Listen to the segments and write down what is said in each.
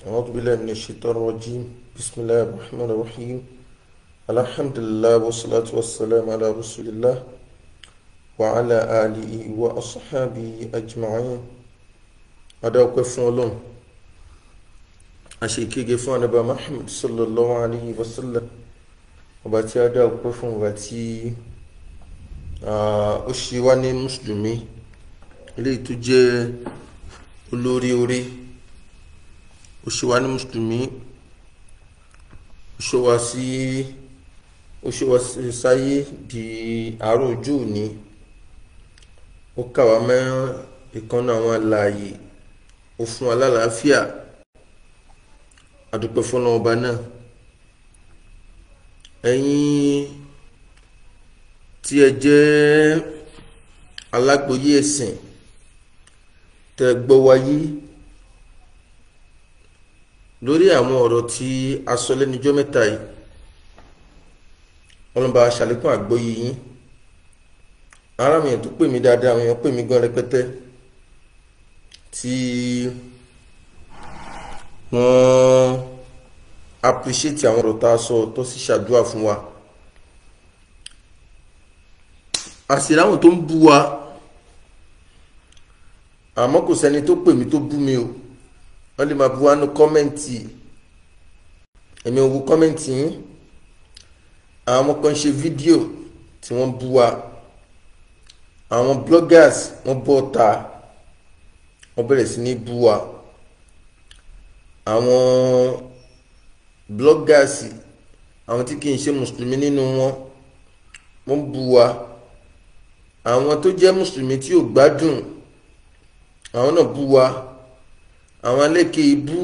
أعوذ بالله من الشيطان الرجيم. بسم الله الرحمن الرحيم. الحمد لله والصلاة والسلام على رسول الله وعلى آله وأصحابه أجمعين. أدعوك فون أشيكي فون أبا محمد صلى الله عليه وسلم وباتي أدعوك فون باتي أشيواني مسلمي إلي تجي olórí orí ó ṣe wá ní mùsùlùmí ó ṣe wá sí sáyé di àárọ̀ ọjọ́ òní ó kà wá mọ́ ìkànnà àwọn alààyè ó fún wa lálàáfíà àdúpẹ́ fọ́nà ọba náà. ẹ̀yin tí ẹ jẹ́ alágbòye ẹ̀sìn tẹ gbọ́ wáyé lórí àwọn ọ̀rọ̀ tí a sọ lẹ́nujọ́ mẹ́ta yìí, ọlọ́mọba aṣàlékún àgbọ́yé yín. ara mi tó pè mí dáadáa, àwọn èèyàn pè mí gan rẹpẹtẹ tí wọ́n appreciate àwọn ọ̀rọ̀ tá a sọ tó sì ṣàdúrà fún wa. àṣírí àwọn tó ń bú wa, àmọ́ kò sẹ́ni tó pè mí tó bú mi o. wọ́n lè máa bú wa ní kọ́mẹ́ǹtì, èmi ò wo kọ́mẹ́ǹtì yín. àwọn kan ṣe fídíò tí wọ́n bú wa, àwọn bloggers wọ́n bọ́ ta, wọ́n bẹ̀rẹ̀ sí ní bú wa. àwọn bloggers, àwọn tí kì í ṣe mùsùlùmí nínú wọn, wọ́n bú wa. àwọn tó jẹ́ mùsùlùmí tí ò gbádùn, àwọn náà bú wa. àwọn alékè ibú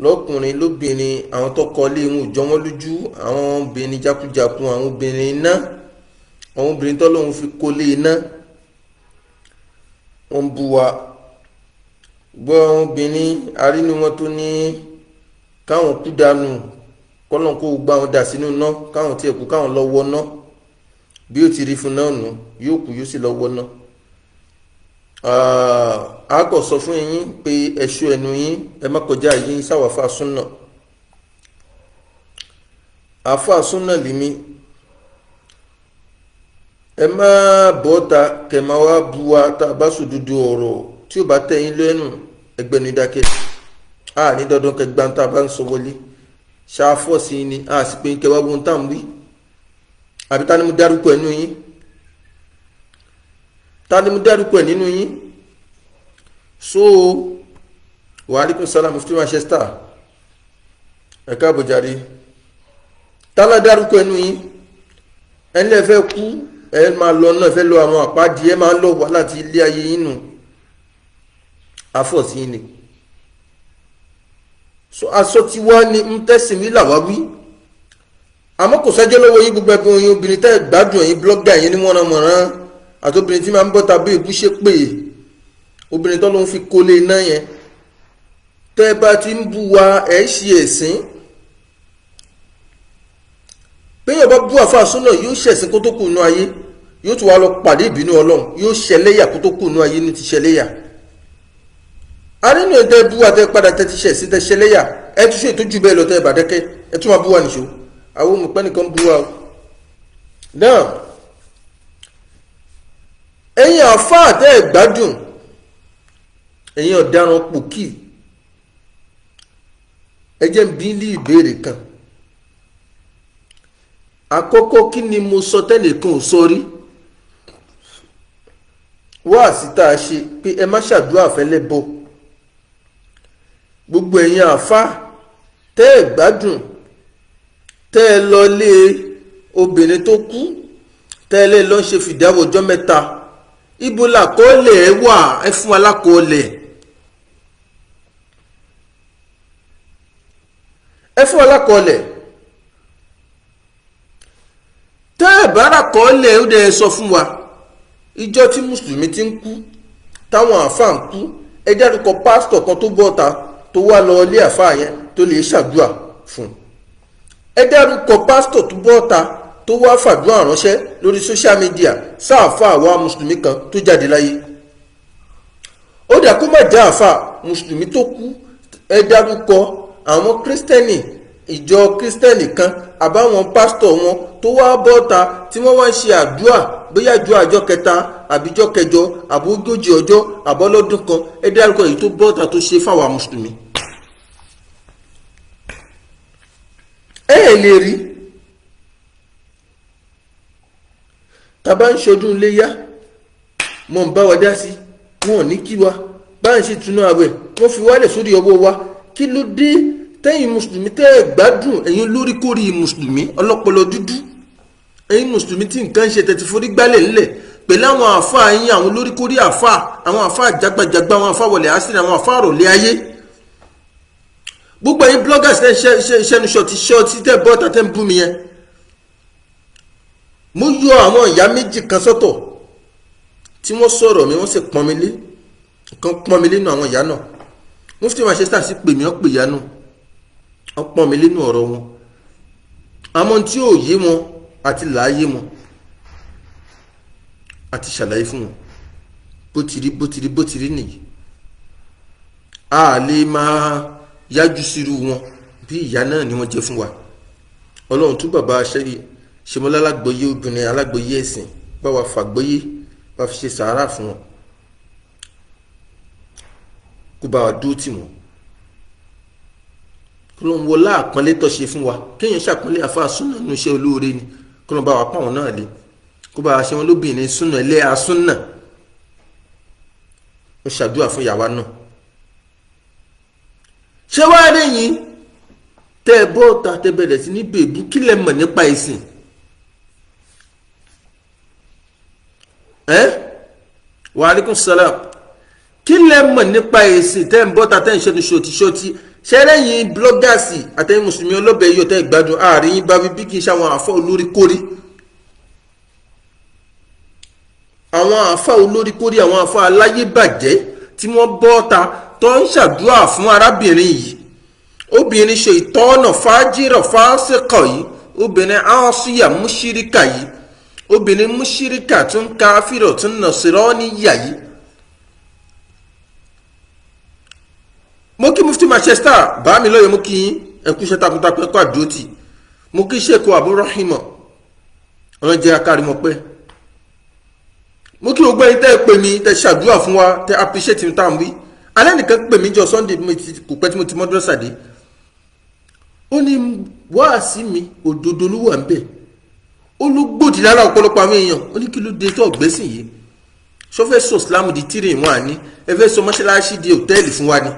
lọ́kùnrin lóbìnrin, àwọn tó kọlé wọn ò jọ wọ́n lójú, àwọn obìnrin jákújákú, àwọn obìnrin iná, àwọn obìnrin tọ́lọ́hun fi kólé iná, wọ́n bú wa. gbọ́ àwọn obìnrin arínú wọn tó ní káwọn kú dànù, kọ́lọ́n kó gbá wọn dà sínú náà, káwọn tí ẹ̀kú káwọn lọ́wọ́ náà, bí ó ti rí fún náà nù, yóò kú yóò sì lọ́wọ́ náà. a kò sọ fún yín pé ẹ̀ṣọ́ ẹnu yín, ẹ má kọjá yín sáwàfà súnà. àfà súnà lèmi, ẹ má bọ́ta kẹ máa wá bu wa tá a bá sòdodo ọ̀rọ̀ tí ó bá tẹ́ yín lẹ́nu, ẹgbẹ́ ní dákẹ́. a ní dandan kẹ gbá tá a bá ń sọ wọlé, ṣáfọ́ sí ni a sì pé kẹ wá wọn tá à ń wí. àbí ta ni mo dárúkọ ẹnu yín? ta ni mo dárúkọ ẹ̀ nínú yín? so wa alaikum salam mufti Manchester, ẹ káàbọ̀ jàre. ta la dárúkọ ẹnu yín? ẹni lè fẹ́ kú, ẹ máa lọ náà, fẹ́ lọ àwọn àpáàdì, ẹ máa lọ wà láti ilé ayé yín nù, afọ́sí ni. so aṣọ tí wá ní ń tẹ́sìn mi làwá wí, àmọ́ kò sẹ́jọ́ lọ́wọ́ yín. gbogbo ẹgbẹ́ oyin obìnrin tẹ́ gbádùn ẹ̀yin blogger yín ní mọ̀rànmọ̀ràn, àti obìnrin tí máa ń bọ́ta bí èkú ṣe pé obìnrin tó ló ń fi kólé iná yẹn. tẹ́ bá ti ń bú wa, ẹ̀ ṣe ẹ̀sìn. péyàn bá bú àfáà súnà yóò ṣẹ̀sìn kó tó kù nú ayé, yóò tún wá lọ pàdé ìbínú Ọlọ́run, yóò ṣẹlẹ́yà kó tó kù nú ayé ní ti ṣẹlẹ́yà. a nínú ẹ̀dẹ́ bú wa tẹ́ padà tẹ́ ti ṣẹ̀sìn tẹ́ ṣẹlẹ́yà, ẹ tún ṣe ìtọ́jú bẹ́ẹ̀ lọ tẹ́ bàdẹ́kẹ́, ẹ tún máa bú wa nìṣó. àwọn òmùpẹ́ nìkan bú wa o. náà ẹ̀yin àfáà tẹ́ ẹ̀ gbádùn, ẹ̀yin ọ̀daràn pòkì, ẹ jẹ́ ń bí ní ìbéèrè kan. àkọ́kọ́, kí ni mo sọ tẹ́nìkan ò sọ rí? wáàsí tá a ṣe pé ẹ má ṣàdúrà fẹ́lẹ́ bọ̀. gbogbo ẹ̀yin àfáà tẹ́ ẹ̀ gbádùn, tẹ́ ẹ lọ lé obìnrin tó kú, tẹ́ ẹ lé lọ ṣe fìdáwọ̀ ọjọ́ mẹ́ta, ibo làkọọ́lẹ̀ ẹ wà? ẹ fún wa lákọọ́lẹ̀, ẹ fún wa lákọọ́lẹ̀. tẹ́ ẹ bá rákọọ́lẹ̀ ó dẹ̀ sọ fún wa. ìjọ tí mùsùlùmí ti ń kú, táwọn àáfàá ń kú, ẹ dárúkọ pásítọ̀ kan tó bọ́ta tó wá lọ ilé àáfàá yẹn tó lè ṣàdúrà fún. ẹ dárúkọ pásítọ̀ tó bọ́ta tó wá fàdúrà ránṣẹ́ lórí social media sáàfà àwa mùsùlùmí kan tó jáde láyé. ó dà kó má já àfà mùsùlùmí tó kú ẹ dárúkọ àwọn kírísítẹ́nì ìjọ kírísítẹ́nì kan àbáwọn pásítọ̀ wọn tó wá bọ́ta tí wọ́n wá ń ṣe àdúrà bóyá àdúrà ọjọ́ kẹta àbíjọ́ kẹjọ àbógójì ọjọ́ àbọ́lọ́dún kan ẹ dárúkọ èyí tó bọ́ta tó ṣe fáwọn mùsùlùmí. ẹ lè rí tàbá ń ṣọdún iléyá mọ̀ ń bá wa dá sí wọn ò ní kí wa báyìí ṣe túnú àwẹ̀ wọ́n fi wálẹ̀ sórí ọwọ́ wa kí ló dé tẹ́yìn mùsùlùmí tẹ́ ẹ̀ gbádùn ẹ̀yin lóríkórí mùsùlùmí ọlọ́pọlọ dúdú ẹ̀yin mùsùlùmí tí nǹkan ṣe tẹ̀tí forí gbálẹ̀ ńlẹ̀ pẹ̀lú àwọn àáfàá yín àwọn lóríkórí àáfàá àwọn àáfàá jágbàjàgbà àwọn àáfàá wọlé àṣírí àwọn àáfàá rọ̀lẹ́ ayé gbogbo ẹ̀yin bloggers tẹ́ ṣẹ́nu ṣọ́ọ̀tì tẹ́ bọ́ta tẹ́ ń bú mi yẹn mo yọ àwọn ìyá méjì kan sọ́tọ̀ tí wọ́n sọ̀rọ̀ mi wọ́n sì pọ́n mi lé kan pọ́n mi lẹ́nu àwọn ìyá náà Mufti Manchester sì pè mí ọ́ pè ìyá náà wọ́n pọ́n mi lẹ́nu ọ̀rọ̀ wọn àmọ́ tí ò yé wọn àti láàyè wọn àti ṣàlàyé fún wọn bó ti rí nìyí a lè máa yájú sírú wọn bí ìyá náà ni wọ́n jẹ́ fún wa ọlọ́run tún bàbá ṣemọ́lá alágbóyé obìnrin alágbóyé ẹ̀sìn bá wa fàgbóyé bá fi ṣe sàárà fún wọn kó bá wa dúró tì wọ́n kó ló ń wọlá àpọ́nlé tó ṣe fún wa kéèyàn ṣàpọ́nlé àfáà súnà nínú iṣẹ́ olóore ni kó ló ń bá wa pọ́n wọn náà lé kó bá wa ṣe wọn lóbìnrin súnà ilé asúnà ó ṣàdúrà fún ìyàwó náà ṣé wàá lẹ́yìn tẹ́ ẹ bọ́ọ̀ta tẹ́ bẹ̀rẹ̀ sí ní bèbú kí lẹ mọ̀ nípa ìsìn wa alaikum salam kí lẹ mọ̀ nípa ìsìn tẹ́ ń bọ́ọ̀ta tẹ́ ń ṣẹ́nu ṣòtí ṣẹ́rẹ́yìn blọ́gàsì àtẹ́yìn mùsùlùmí ọlọ́bẹ̀ yóò tẹ́ ìgbádùn ààrin yín bá wí bí kì í ṣàwọn àfọ́ olórí kórí àwọn àfọ́ olórí kórí àwọn àfọ́ aláyébàjẹ́ tí wọ́n bọ́ọ̀ta tó ń ṣàdúrà fún arábìnrin yìí obìnrin ṣe ìtọ́nà fájírọ̀ fásikọ̀ yìí obìnrin áṣíyà múṣíríkà yìí obìnrin múṣíríkà tún káfírọ̀ tún nàṣírọ́níyà yìí. mo kí Mufti Manchester bá mi lọ́yọ̀ mo kí ẹkú iṣẹ́ takuntakun ẹkọ́ àdótì mo kí Sheikh Abdulrahman ọlọ́jẹ́ akárimọ̀ pẹ́ mo kí gbogbo ẹni tẹ́ ẹ pè mí tẹ́ ṣàdúrà fún wa tẹ́ appreciate mi tá à ń wí alẹ́ nìkan pè mí jọ Sunday kò pẹ́ tí mo ti mọ́dúrọ́sà dé ó ní wáàsí mi òdodo ló wà ń bẹ̀ ó ló gbòdì lára ọ̀pọ̀lọpọ̀ àwọn èèyàn ó ní kí ló dé tó ọ̀gbẹ́sìn yìí sọfẹ́ sọ Islam di tírì wọn àní ẹ fẹ́ sọ mọ́ṣáláṣí di hòtẹ́ẹ̀lì fún wa ni.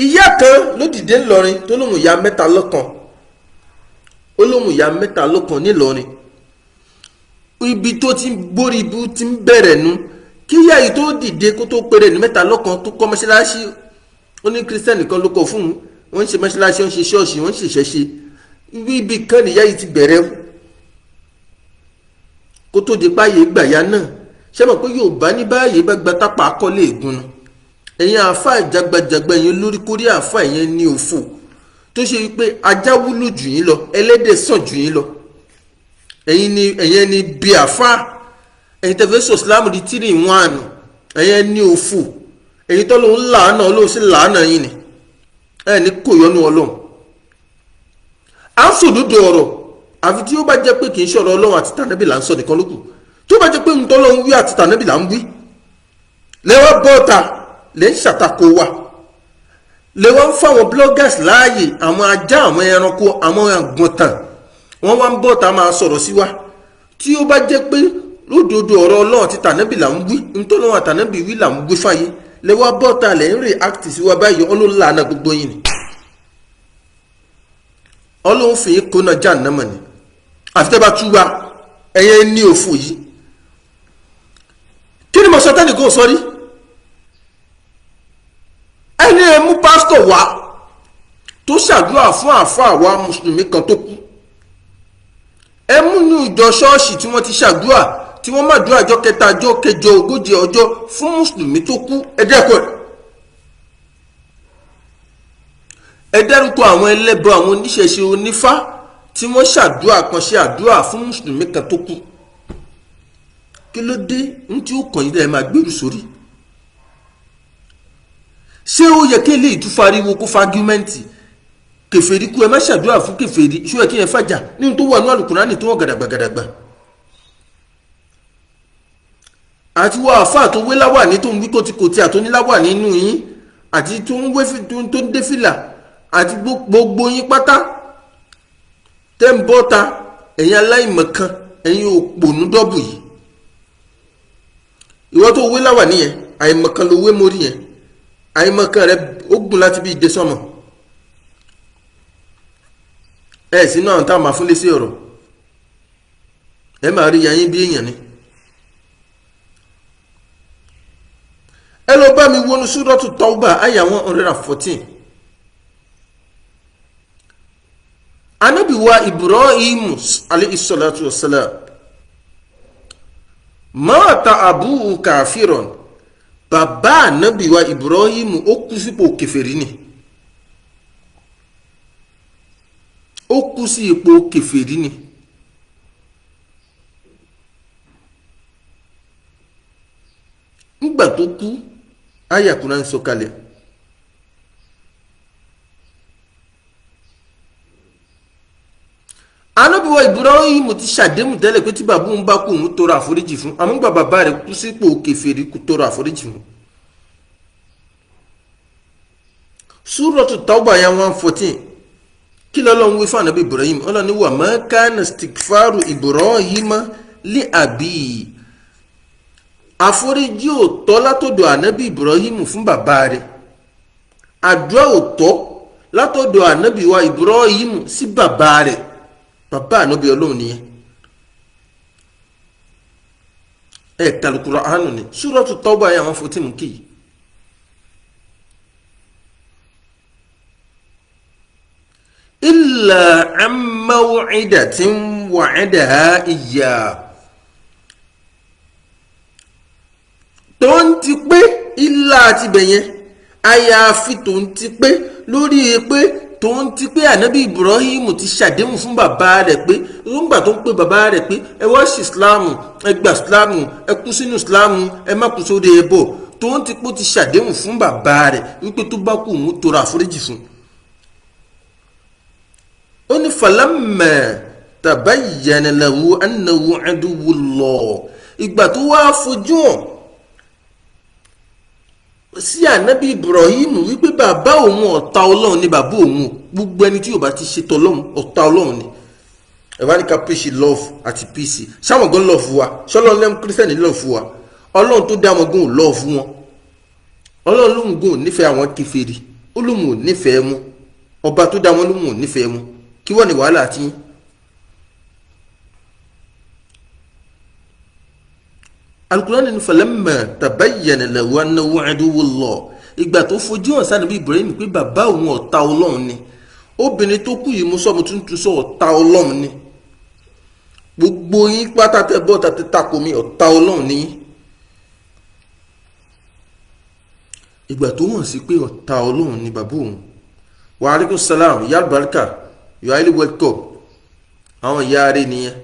ìyá kan ló dìde ńlọrin tó lóun ìyá mẹ́ta lọ́kàn ó lóun ìyá mẹ́ta lọ́kàn nílọrin ibi tó ti gbórí ibú ti ń bẹ̀rẹ̀ nu kíyà yìí tó dìde kó tó péré ní mẹ́ta lọ́kàn tó kọ́ mọ́ṣáláṣí ó ní kírísítẹ́nì kan ló kọ́ fún un wọ́n ń ṣe mọ́ṣáláṣí wọ́n ń ṣe ṣọ́ọ̀ṣì wọ́n ń ṣèṣẹ́ ṣe ibi kan nìyá yìí ti bẹ̀rẹ̀ kó tó di páyé gbàyà náà ṣé mọ̀ pé Yorùbá ní báyìí bá gba tápà akọ́lé ìgúnnu ẹ̀yin àáfà ìjagbajàgba ẹ̀yin lórí kórí àáfà ẹ̀yin ní òfò tó ṣe wípé ajá wúlò jù yín lọ ẹlẹ́dẹ̀ sàn jù yín lọ ẹ̀yin ni bí àáfà ẹ̀yin tẹ̀fẹ́ sọ Islam di tírì wọn àná ẹ̀yin ní òfò ẹ̀yin tó lóun làánà olóhùn sí làánà yín ni ẹ̀ ní kò yọnu Ọlọ́run à ń sòdodo ọ̀rọ̀ àfi tí ó bá jẹ́ pé kì í ṣọ̀rọ̀ Ọlọ́run àti tànẹ́bì là ń sọ nìkan lókù tí ó bá jẹ́ pé ń tọ́lọ́run wí àti tànẹ́bì là ń wí lẹ́wọ́ bọ́ọ̀ta lẹ́ ń ṣàtakò wa lẹ́wọ́ ń fáwọn bloggers láàyè àwọn ajá àwọn ẹranko àwọn àgùntàn wọ́n wá ń bọ́ọ̀ta máa sọ̀rọ̀ sí wa tí ó bá jẹ́ pé lódodo ọ̀rọ̀ Ọlọ́run àti tànẹ́bì là ń wí ń tọ́lọ́run àtànẹ́bì wí là ń wí fáyé lẹ́wọ́ bọ́ọ̀ta lẹ́ ń react sí wa báyìí Ọlọ́run làánà gbogbo yìí ni Ọlọ́run fi yín kóná jahannama ni àfi tẹ́ bá tú wa ẹ̀yẹ ní òfò yìí kí ni mo sọ tẹ́nì kò sọ́rí ẹni ẹ mú pásítọ̀ wá tó ṣàdúrà fún àáfàá wa mùsùlùmí kan tó kú ẹ mú ní ìjọ ṣọ́ọ̀ṣì tí wọ́n ti ṣàdúrà tí wọ́n máa dúrà ọjọ́ kẹta ọjọ́ kẹjọ ogójì ọjọ́ fún mùsùlùmí tó kú ẹ dẹ́kun ẹ dárúkọ àwọn ẹlẹ́bọ àwọn oníṣẹ̀ṣe onífá tí wọ́n ṣàdúrà kan ṣe àdúrà fún mùsùlùmí kan tó kú kí ló dé ní tí ó kàn yín lẹ́ẹ̀ máa gbèrú sórí ṣé ó yẹ kí eléyìí tún fariwo kó fagúmẹ́ǹtì kèfèrí kú ẹ má ṣàdúrà fún kèfèrí ṣó yẹ kí yẹn fàjà nínú tó wà ní àlùkùránì tó wọ́n gàdàgbàgàdàgbà àti wọ́n àfáà tó wé láwà ní tó ń wí kòtìkòtì àtóníláwà nínú yín àti tó ń wé tó ń dé fìlà àti gbogbo yín pátá tẹ́ ń bọ́ta ẹ̀yin aláìmọ̀kan ẹ̀yin òpònú dọ́bù yìí ìwọ́n tó wé láwà nìyẹn àìmọ̀kan ló wé mórí yẹn àìmọ̀kan rẹ ó gùn láti bí ìdè sọ́mọ̀ ẹ̀ sínú àwọn táwọn máa fún lésì ọ̀rọ̀ ẹ máa rí yàyín bí èèyàn ni. ẹ lọ bá mi wọnú Suratu Tawbah àyà 114. Ànábì wa Ibrahim alayhi salatu wassalam mata abuhu kafiron, bàbá ànábì wa Ibrahim ó kú sípò kèfèrí ni, ó kú sí ipò kèfèrí ni. Nígbà tó kú àyà Kùránì sọ̀kalẹ̀ ànábì wa Ibrahim ti ṣàdéhùn tẹ́lẹ̀ pé tí bàbá òun bá kú òun tọrọ àforíjì fún, àmọ́ bàbá rẹ̀ kú sípò kèfèrí kú tọrọ àforíjì fún. Suratu Tawbah àyà 114 kí lọ́lọ́run wí fún ànábì Ibrahim? Ọlọ́run ní wa ma kana istighfaru Ibrahim li abi, àforíjì ò tọ́ látọ̀dọ̀ ànábì Ibrahim fún bàbá rẹ̀, àdúrà ò tọ́ látọ̀dọ̀ ànábì wa Ibrahim sí bàbá rẹ̀, bàbá ànábì Ọlọ́run nìyẹn. Al-Qur'an ni Suratu Tawbah àyà 114 kì í. Illa an maw'idatin wa'adaha iyyah, tó ń ti pé ilá àti bẹ̀yẹn àyàfi tó ń ti pé lórí pé tó ń ti pé ànábì Ibrahim ti ṣàdéhùn fún bàbá rẹ̀ pé nígbà tó ń pè bàbá rẹ̀ pé ẹ wá sí islamu, ẹ gba islamu, ẹ kú sínú islamu, ẹ má kú sóde ẹbọ, tó ń ti pé ó ti ṣàdéhùn fún bàbá rẹ̀ wípé tó bá kú òun tọrọ àforíjì fún. Ó ní falamma tabayyana lahu annahu aduwwullah, ìgbà tó wá fojú hàn sí ànábì Ibrahim wípé bàbá òun ọ̀tá Ọlọ́run ni bàbá òun, gbogbo ẹni tí yóò bá ti ṣe tọlọ́run ọ̀tá Ọlọ́run ni. ẹ̀wá ní ká pèsè love àti peace, sáwọn gan love wa ṣọlọ́run lẹ́mú kírísítẹ́nì love wa, Ọlọ́run tó dá wọn gan love wọn, Ọlọ́run lóhùn gan nífẹ̀ẹ́ àwọn kèfèrí, ó lóhùn ò nífẹ̀ẹ́ mu, ọba tó dá wọn lóhùn ò nífẹ̀ẹ́ mu, kí wọ́n ní wàhálà àti yín. Al-Qur'an ní falamma tabayyana lahu annahu aduwwullah, ìgbà tó fojú hàn sànàbí Ibrahim pé bàbá òun ọ̀tá Ọlọ́run ni. Obìnrin tó kú yìí mú sọ́mu tuntun sọ ọ̀tá Ọlọ́run ni. Gbogbo yín pátá tẹ bọ́ tẹ tako mi, ọ̀tá Ọlọ́run ni yín. Ìgbà tó hàn sí pé ọ̀tá Ọlọ́run ni bàbá òun. Wa alaikum salam, ìyá àlùbáríkà, you are highly welcome. Àwọn ìyá rẹ̀ nìyẹn.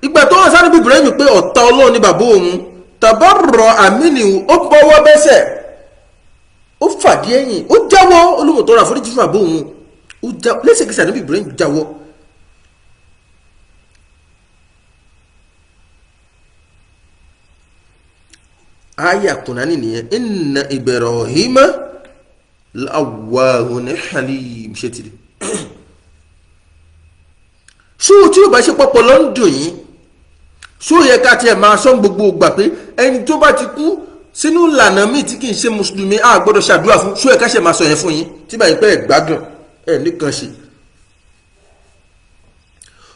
Ìgbà tó hàn sànàbí Ibrahim pé ọ̀tá Ọlọ́run ni bàbá òun, tabarra minhu, ó bọ́wọ́ bẹ́sẹ̀, ó fàdí ẹ̀yìn, ó jáwọ́, olóhùn tó ra àforíjì fún bàbá òun, ó jáwọ́ lẹ́sẹ̀kẹsẹ̀. Ànábì Ibrahim jáwọ́. Àyà Kùránì nìyẹn, inna Ibrahima la'awwahun halim. ṣe tìrì ṣó tí ó bá ṣe pọpọ lọ́ndùn yìí, ṣó yẹ ká tiẹ̀ máa sọ gbogbo ìgbà pé ẹni tó bá ti kú sínú ìlànà míì tí kì í ṣe mùsùlùmí a gbọ́dọ̀ ṣàdúrà fún, ṣó yẹ ká ṣe máa sọ yẹn fún yín tí báyìí pé ẹ gbádùn ẹ nìkan ṣe.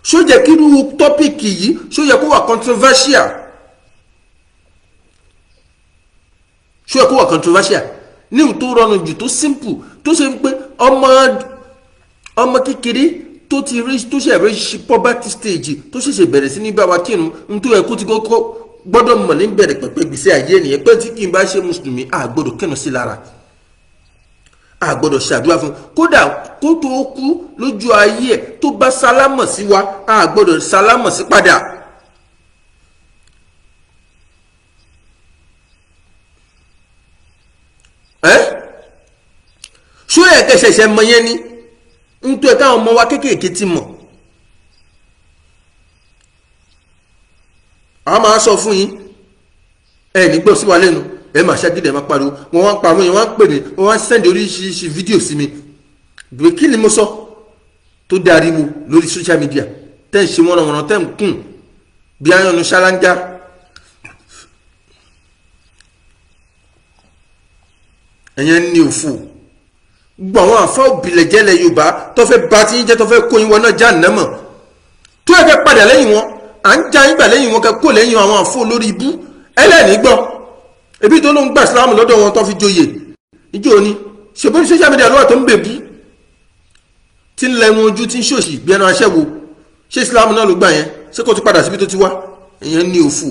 ṣó yẹ kí irú tọ́pìkì yìí ṣó yẹ kó wà controversial, ṣó yẹ kó wà controversial ní ìhùn tó rọrùn jù tó simple tó ṣe pé ọmọ kékeré tó ti rí tó ṣe rí poverty stage tó ṣẹ̀ṣẹ̀ bẹ̀rẹ̀ sí ní bá wa kírun n tó yẹ kó ti kọ́kọ́ gbọ́dọ̀ mọ̀ ní bẹ̀rẹ̀ pẹ̀pẹ̀ gbèsè ayé nìyẹn pé tí kì í bá ṣe mùsùlùmí a gbọ́dọ̀ kẹ́nu sí lára, a gbọ́dọ̀ ṣàdúrà fún, kódà kó tó kú lójú ayé ẹ̀ tó bá sálámọ̀ sí wa a gbọ́dọ̀ sálámọ̀ sí padà. kẹsẹ̀ṣẹ̀ mọ yẹn ni nítorí káwọn ọmọ wa kéékèèké ti mọ̀. àwọn máa sọ fún yín ẹ ní gbọ́ sí wa lẹ́nu ẹ máa ṣàgídẹ̀ máa pariwo wọ́n wá ń pariwo yẹn wọ́n ń pè mí wọ́n wá ń sẹ́ndì oríṣiríṣi fídíò sí mi bí kí ni mo sọ tó darí wo lórí social media tẹ́ ń ṣe wọ́nàwọ́nà tẹ́ ń kùn bí ayọ̀nù ṣáláńgá. ẹ̀yẹn ní òfò gbọ́ àwọn àfa òbílẹ̀jẹ́lẹ̀ Yorùbá tó fẹ́ bá tí yín jẹ́ tó fẹ́ kó yín wọn náà já nàmọ̀ tó yẹ kẹ́ padà lẹ́yìn wọn à ń já yín gbà lẹ́yìn wọn kẹ́ kó lẹ́yìn àwọn àfọ lórí ibú ẹlẹ́ni gbọ́ ebi tó ló ń gbà sílámù lọ́dọ̀ wọn tó fi joyè ìjọ òní ṣèbó ní social media lọ́wọ́ tó ń bèbú tí ń lẹ́nu ojú tí ń ṣòṣì bí ẹnu aṣẹ́wó ṣé sílámù náà ló gbà yẹn ṣé kò ti padà síbi tó ti wá ìyẹn ní òfò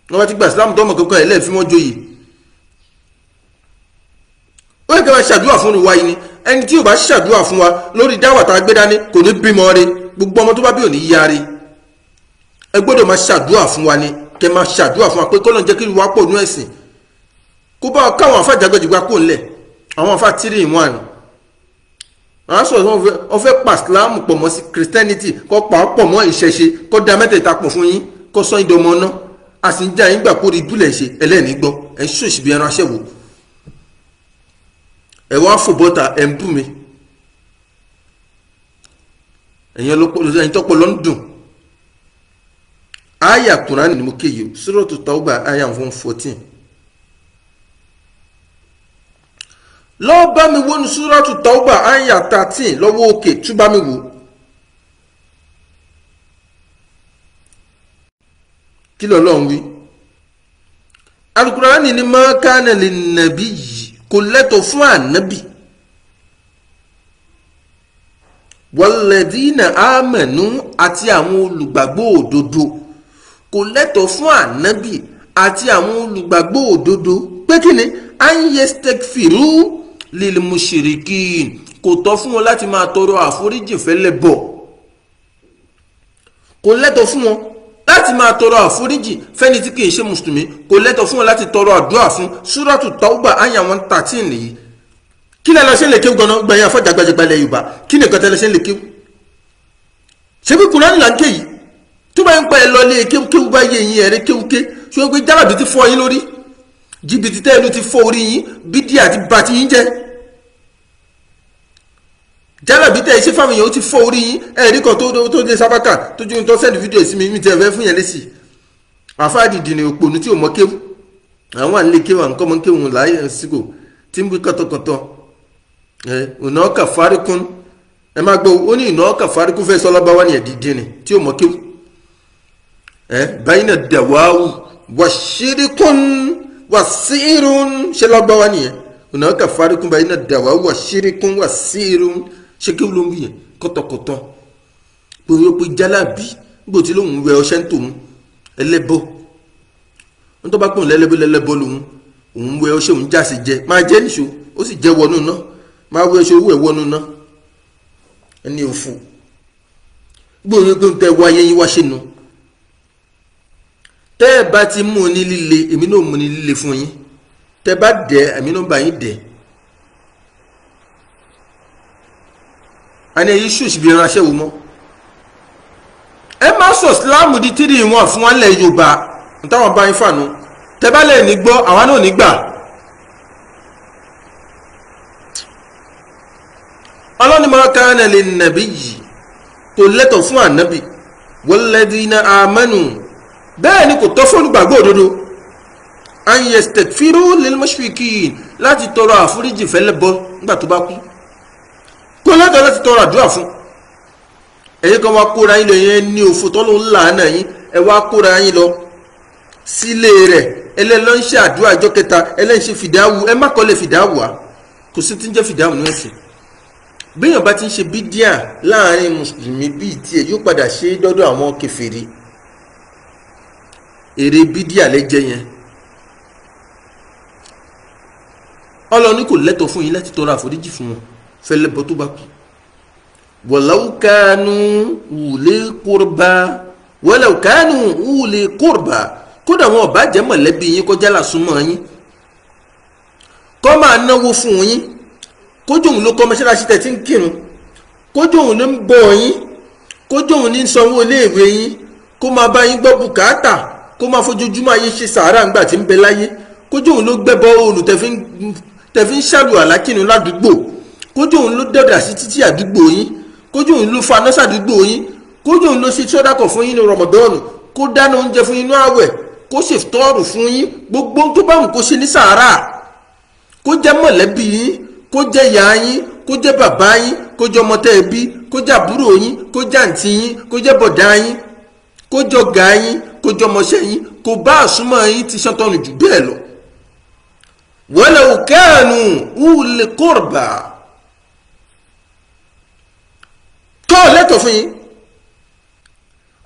wọn bá ti gbà sílámù tó mọ̀ kankan ẹ̀ lẹ́ẹ̀fí wọn joyè ó yẹ kí wọ́n ṣàdúrà fún wa yìí ni ẹni tí ò bá ṣàdúrà fún wa lórí dáwà tá a gbé dání kò ní bímọ rẹ gbogbo ọmọ tó bá bí ò ní yá rẹ ẹ gbọ́dọ̀ máa ṣàdúrà fún wa ni kẹ máa ṣàdúrà fún wa pé kọ́lọ́n jẹ́ kí wàá pọ̀ nú ẹ̀sìn kó bá káwọn afá jàgbẹ́jìgbà kò ńlẹ̀ àwọn afá 3-in-1 àwọn sọ wọn fẹ́ pa Islam pọ̀ mọ́ sí Christianity kọ́ pa pọ̀ mọ́ ìṣẹ̀ṣe kọ́ da mẹ́tẹ̀ẹ̀ta pọ̀ fún yín kọ́ sọ yín dọmọ náà a sì ń já yín gbà kó rí ibùlẹ̀ ṣe ẹlẹ́ẹ̀ní gbọ́ ẹ̀ ń ṣòṣì bí ẹran aṣẹ́wó ẹ̀ wá fò bọ́ta ẹ̀ ń bú mi ẹ̀yin tọ́pọ̀ lọ́ndùn aya Kùránì ni mo kéye Suratu Tawbah aya 114 lọ́ọ́ bá mi wo ní Suratu Tawbah aya 13 lọ́wọ́ òkè tún bá mi wò kí lọ́lọ́run wí Al-Qur'ani ni ma kana lin-nabiyyi kò lẹ́tọ̀ fún ànábì walladhina amanu àti àwọn olùgbàgbọ́ òdodo kò lẹ́tọ̀ fún ànábì àti àwọn olùgbàgbọ́ òdodo pé kí ni an yastakfiru lil mushrikin kò tọ́ fún wọn láti máa tọrọ àforíjì fẹ́lẹ́bọ kò lẹ́tọ̀ fún wọn láti máa tọrọ àforíjì fẹ́ni tí kìí ṣe mùsùlùmí kò lẹ́tọ̀ fún wọn láti tọrọ àdúrà fún Suratu Tawbah aya 113 nìyí kí lẹ́ lọ ṣe lè kéwù gan-an gbẹ̀yìn afọ́jàgbàjàgbà ilẹ̀ Yorùbá kí nìkan tẹ́lẹ̀ ṣe lè kéwù ṣé bí Kùránì là ń ké yìí tó bá ń pa ẹ lọ lé kéwù bá yé yín ẹ̀rẹ́ kéwùké ṣé wọ́n gbé jálàbí ti fọ́ yín lórí jìbìtì tẹ́lú ti fọ́ orí yín bídíà àti bàtí yín jẹ́ jálàbí tẹ́ ṣé fáwọn èèyàn ó ti fọ́ orí yín ẹ̀rí kan tó dé sábàkà tó ju tó sẹ́ndì fídíò sí mi tẹ́ fẹ́ fún yẹn lẹ́sì àfáàdìdì ni òpònú tí ò mọ kéwù àwọn à ń lé kéwù àǹkọ́ mọ kéwù láyé sígò tí ń bí kọ́tọ̀kọ́tọ̀ ọ̀nà ọkà fáríkún ẹ máa gbọ́ ó ní ìnà ọkà fáríkún fẹ́ sọ́lọ́bá wá ní ẹ̀dìdì ni tí ò mọ kéwù báyìí náà dàwáwù wàṣírikún wàṣírún ṣe lọ́gbà wá nìyẹn ọ̀nà ọkà fáríkún báyìí náà dàwáwù wàṣírikún wàṣírún ṣe kéwù ló ń bí yẹn kọ́tọ̀kọ́tọ̀ gbogbo pé jálàbí gbò tí lóun wẹ ọṣẹ ń tòun ẹlẹ́bọ ń tọ́ bá pọ̀ lẹ́lẹ́bọ lòun òun wẹ ọṣẹ òun já sí jẹ máa jẹ́ níṣó ó sì jẹ́ wọnú náà máa wẹ ọṣẹ owó ẹ̀ wọnú náà ẹni òfu gbòòrò pé ń tẹ wáyé yín wá ṣe nu tẹ́ ẹ bá ti mú ní líle èmi náà mú ní líle fún yín tẹ́ bá dẹ̀ èmi náà bá yín dẹ̀ àní èyí ṣùṣì bí ránṣẹ́ wò mọ́ ẹ má sọ síláàmù di 3-in-1 fún wọn lẹ Yorùbá táwọn bá yín fànú tẹ́ bá lè ní gbọ́ àwa náà ní gbà ọlọ́ni ma kana lin-nabiyyi kò lẹ́tọ̀ fún ànábì walladhina amanu bẹ́ẹ̀ ni kò tọ́ fún olùgbàgbọ́ òdodo an yastaghfiru lil-mushrikin láti tọrọ àforíjì fẹ́lẹ́bọ nígbà tó bá kú kò lẹ́tọ̀ láti tọrọ àdúrà fún ẹ̀yin kan wá kóra yín lọ yẹn ní òfò tọ́lọ́ ńlá náà yín ẹ wá kóra yín lọ sílé rẹ̀ ẹlẹ́lọ́ ń ṣe àdúrà ìjọ kẹta ẹlẹ́ń ṣe fìdáwù ẹ má kọ́lé fìdáwù wa kò sí tí ń jẹ́ fìdáwù ní ẹ̀sìn bíyàn bá ti ń ṣe bídíà láàrin mùsùlùmí bíi tiẹ̀ yóò padà ṣe dọ́dọ̀ àwọn kèfèrí èrè bídíà lẹ́jẹ́ yẹn ọlọ́ni kò lẹ́tọ̀ fún yín láti tọrọ àforíjì fún wọn fẹ́lẹ́bọ tó bá kú walau kanu uli qurba kódà wọn ò bá jẹ́ mọ̀lẹ́bí yín kọjá lásùnmọ́ yín kọ́ máa náwó fún yín kójú òun ló kọ́ mọ́ṣáláṣí tẹ̀ tí ń kírun, kójú òun ló ń bọ̀ yín, kójú òun ní sanwó iléèwé yín, kó máa bá yín gbọ́ bùkátà, kó máa fojoojúmọ́ ayé ṣe sàárà ńgbà tí ń bẹ láyé, kójú òun ló gbẹ́bọ òòlù tẹ̀fí ń ṣàlù àlákìnnú ládùúgbò, kójú òun ló dọ̀dà sí títí àdúgbò yín, kójú òun ló fa nọ́sà àdúgbò yín, kójú òun ló ṣe sọ́dákọ̀ fún yín ní rọmọdọ́ọ̀nù, kó dáná oúnjẹ fún yín ní àwẹ̀, kó ṣe tọ́ọ̀rù fún yín, gbogbo tó bá wù kó ṣe ní sàárà, kó jẹ́ mọ̀lẹ́bí yín, kó jẹ́ ìyá yín, kó jẹ́ bàbá yín, kó jẹ́ ọmọ tẹ́ ẹ bí, kó jẹ́ àbúrò yín, kó jẹ́ àǹtí yín, kó jẹ́ bọ̀dá yín, kó jẹ́ ọ̀gá yín, kó jẹ́ ọmọọṣẹ́ yín, kó bá àsúnmọ́ yín ti ṣàntọ́nù jù bẹ́ẹ̀ lọ. walau kanu uli qurba kọ́ lẹ́tọ̀ fún yín.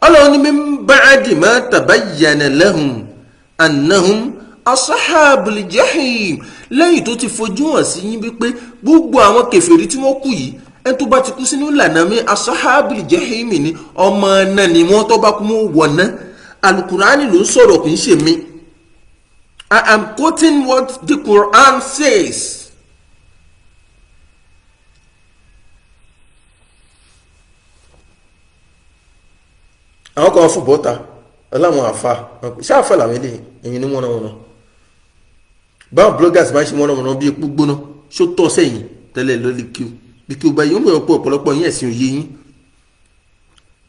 Ọlọ́run ní min ba'di ma tabayyana lahum annahum ashabul jahim, lẹ́yìn tó ti fojú hàn sí yín wípé gbogbo àwọn kèfèrí tí wọ́n kú yìí, ẹni tó bá ti kú sínú ìlànà mi ashabul jahim ni ọmọ náà ni wọ́n tó bá kú mọ́ wọ̀ná. Alukurani ló ń sọ̀rọ̀ kì í ṣe mi. I am quoting what the Quran says. Àwọn kan fún bọ́ta ọláwọn àfa ṣáàfà làwọn ilé ẹ̀yìn ní wọ́n náà báwọn bloggers bá ń ṣe wọ́n náà bí epo gbóná ṣó tọ́ sẹ́yìn tẹ́lẹ̀ lórí kí o bí kí o bá yín ó mọ̀ pé ọ̀pọ̀lọpọ̀ yín ẹ̀sìn òye yín,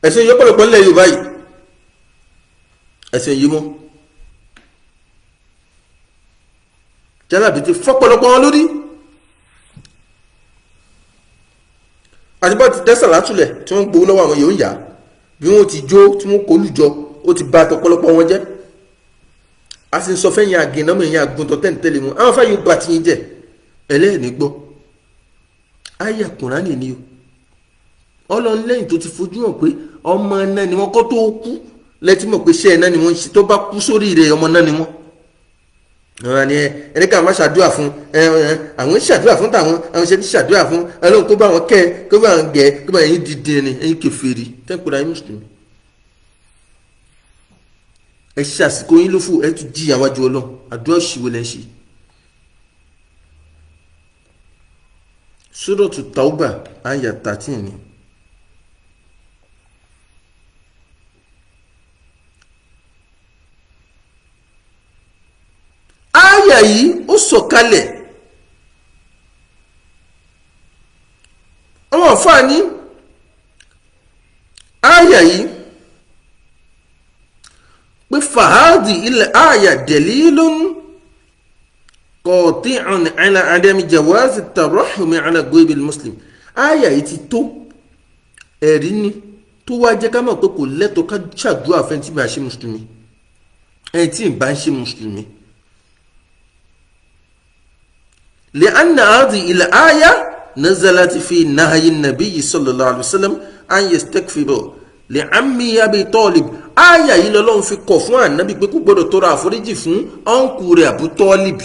ẹ̀sìn òye ọ̀pọ̀lọpọ̀ nílẹ̀ Yorùbá yìí, ẹ̀sìn òye mọ́ jálàbí ti fọ́pọ̀lọpọ̀ wọn lórí. àtibọ́ ti dẹ́sẹ̀ látúlẹ̀ tí wọ́n ń gbowó lọ́wọ́ àwọn yòó ń yá bí wọ́n ti jó tí wọ́n kó lùjọ ó ti bà tọ̀pọ̀lọpọ̀ wọn jẹ́. a sì ń sọ fẹ́yìn àgìnàmọ̀ èyàn àgùntàn tẹ́ǹtẹ́lẹ̀ wọn àwọn fẹ́ yóò bá ti yín jẹ́ ẹlẹ́ẹ̀ní gbọ́. àyà Kùránì ni o Ọlọ́run lẹ́yìn tó ti fojú hàn pé ọmọ náà ni wọ́n kọ́ tó kú lẹ́tí mọ̀ pé iṣẹ́ náà ni wọ́n ń ṣe, tó bá kú sórí rẹ̀ ọmọ náà ni wọ́n. àwọn ni ẹni ká máa ṣàdúrà fún àwọn ṣàdúrà fún tàwọn àwọn ṣe ti ṣàdúrà fún Ọlọ́run kó bá wọn kẹ́ kó bá wọn gẹ̀ kó bá yín dìde ni ẹ̀yin kèfèrí tẹ́ǹpẹ̀rẹ̀ ayé mùsùlùmí. ẹ ṣe àsìkò yín ló fò ẹ tún jí àwájú Ọlọ́run àdúrà òṣìwò lẹ́ ń ṣe. Suratu Tauba àyà 13 ni. àyà yìí ó sọ̀kalẹ̀ àwọn àǹfààní àyà yìí pé fàhádì ilẹ̀ àyà dalilun qati'un ala adami jawazi tarahumi ala ghaibil muslim. àyà yìí ti tó ẹ̀rí ni tó wá jẹ́ ká mọ̀ pé kò lẹ́tọ̀ọ́ ká ṣàdúrà fẹ́ tí bá ṣe mùsùlùmí ẹni tí ì bá ń ṣe mùsùlùmí. لأن هذه الآية نزلت في نهي النبي صلى الله عليه وسلم أن يستغفر لعمه أبي طالب. آية yìí l'Ọlọ́run fi kọ̀ fún Ànábì pé kò gbọ́dọ̀ tọrọ àforíjì fún ọ̀nkù rẹ̀ Abu Talib.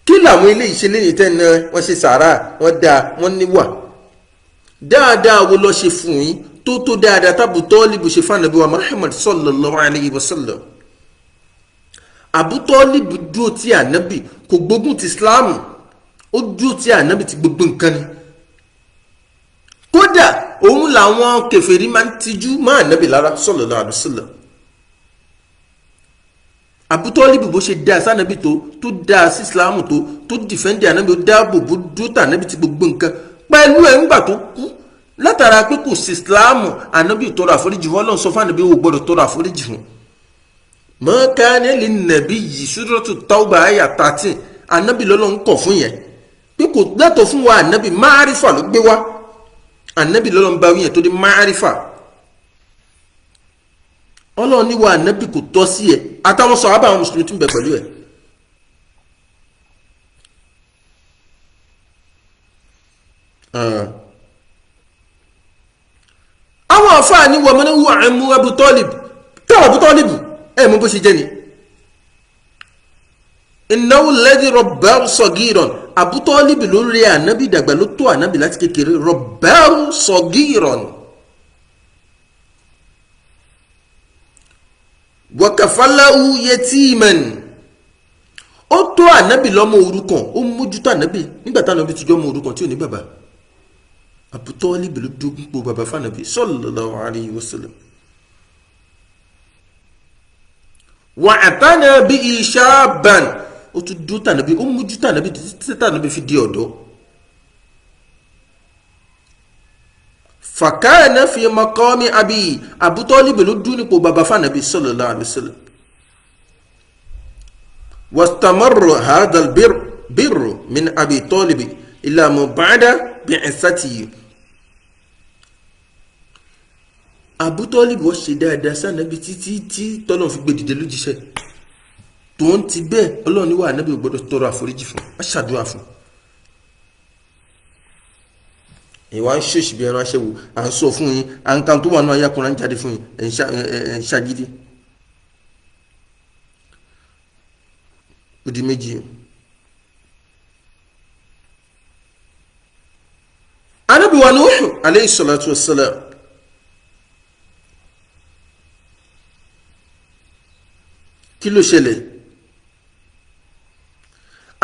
kí làwọn eléyìí ṣe lẹ́yìn tẹ́ni wọ́n ṣe sàárà wọ́n dáa wọ́n níwà dáadáa wo ló ṣe fún yín tó dáadáa t'Abu Talib ṣe fún Ànábì wa Muhammad sallallahu alayhi wa sallam. Abu Talib dúró tí Ànábì kò gbógun ti Islamu, ó dúró tí Ànábì ti gbogbo nǹkan ni. kódà òun làwọn kèfèrí máa ń tijú mọ́ Ànábì lára sallallahu alaihi wasallam. Abu Talib bó ṣe dá sànábì tó dá sí Islamu tó dìfẹ́ndì Ànábì, ó dáàbò bó dúró tà Ànábì ti gbogbo nǹkan pẹ̀lú ẹ̀ ńgbà tó kú látara pé kò sí Islamu. Ànábì tọrọ àforíjì fún Ọlọ́run sọ fún Ànábì ó gbọ́dọ̀ tọrọ àforíjì fún. Ma kana linnabiyyi Suratu Tauba àyà 13 Ànábì l'Ọlọ́run kọ̀ fún yẹn pé kò lẹ́tọ̀ fún wa. Ànábì máàrífà ló gbé wá, Ànábì l'Ọlọ́run bá wí yẹn tó di máàrífà. Ọlọ́run ní wa Ànábì kò tọ́ sí ẹ àtàwọn sàhábà àwọn mùsùlùmí tún bẹ pẹ̀lú ẹ. àwọn àfáà ní wọ́n mọ́ ní wọ́n àmú Abu Talib tàwọn Abu Talib ẹ̀ mú bó ṣe jẹ́ ni. innahu alladhi rabbahu saghiran. Abu Talib ló rí Ànábì dàgbà ló tó Ànábì láti kékeré. rabbahu saghiran wa kafalahu yatiman. ó tó ànábì lọ́mọ òrukàn ó mójútó ànábì nígbà táwọn ànábì ti jọ́ ọmọ òrukàn tí ò ní bàbá. Abu Talib ló dúpọ bàbá fànàbí sallallahu alayhi wa sallam. Wa atana bi shaban ó tún dúró tànàbí ó mójú tànàbí títí tànàbí fi di ọ̀dọ́. Fakana fi maqami abi Abu Talib ló dúró nípò bàbá fànàbí sallallahu alayhi wa sallam. Wastamarra hadha al-birr min Abi Talib ila ma ba'da bi'ithatihi. Abu Talib wọ́n ṣe dáadáa sànàbí títí tí tọ́lọ́n fi gbé dìde lójíṣẹ́ tó ń ti bẹ́ẹ̀ Ọlọ́run ní wà ànábì gbọ́dọ̀ tọrọ àforíjì fún a ṣàdúrà fún. ìwà ń ṣèṣì bí ẹran aṣẹ́wó à ń sọ fún yín à ń kan tó wà náà ayákùnrin jáde fún yín ẹ̀ ń ṣàgídí. ó di méjì. Ànábì wa Nuh alayhi salatu wassalam kí ló ṣẹlẹ̀?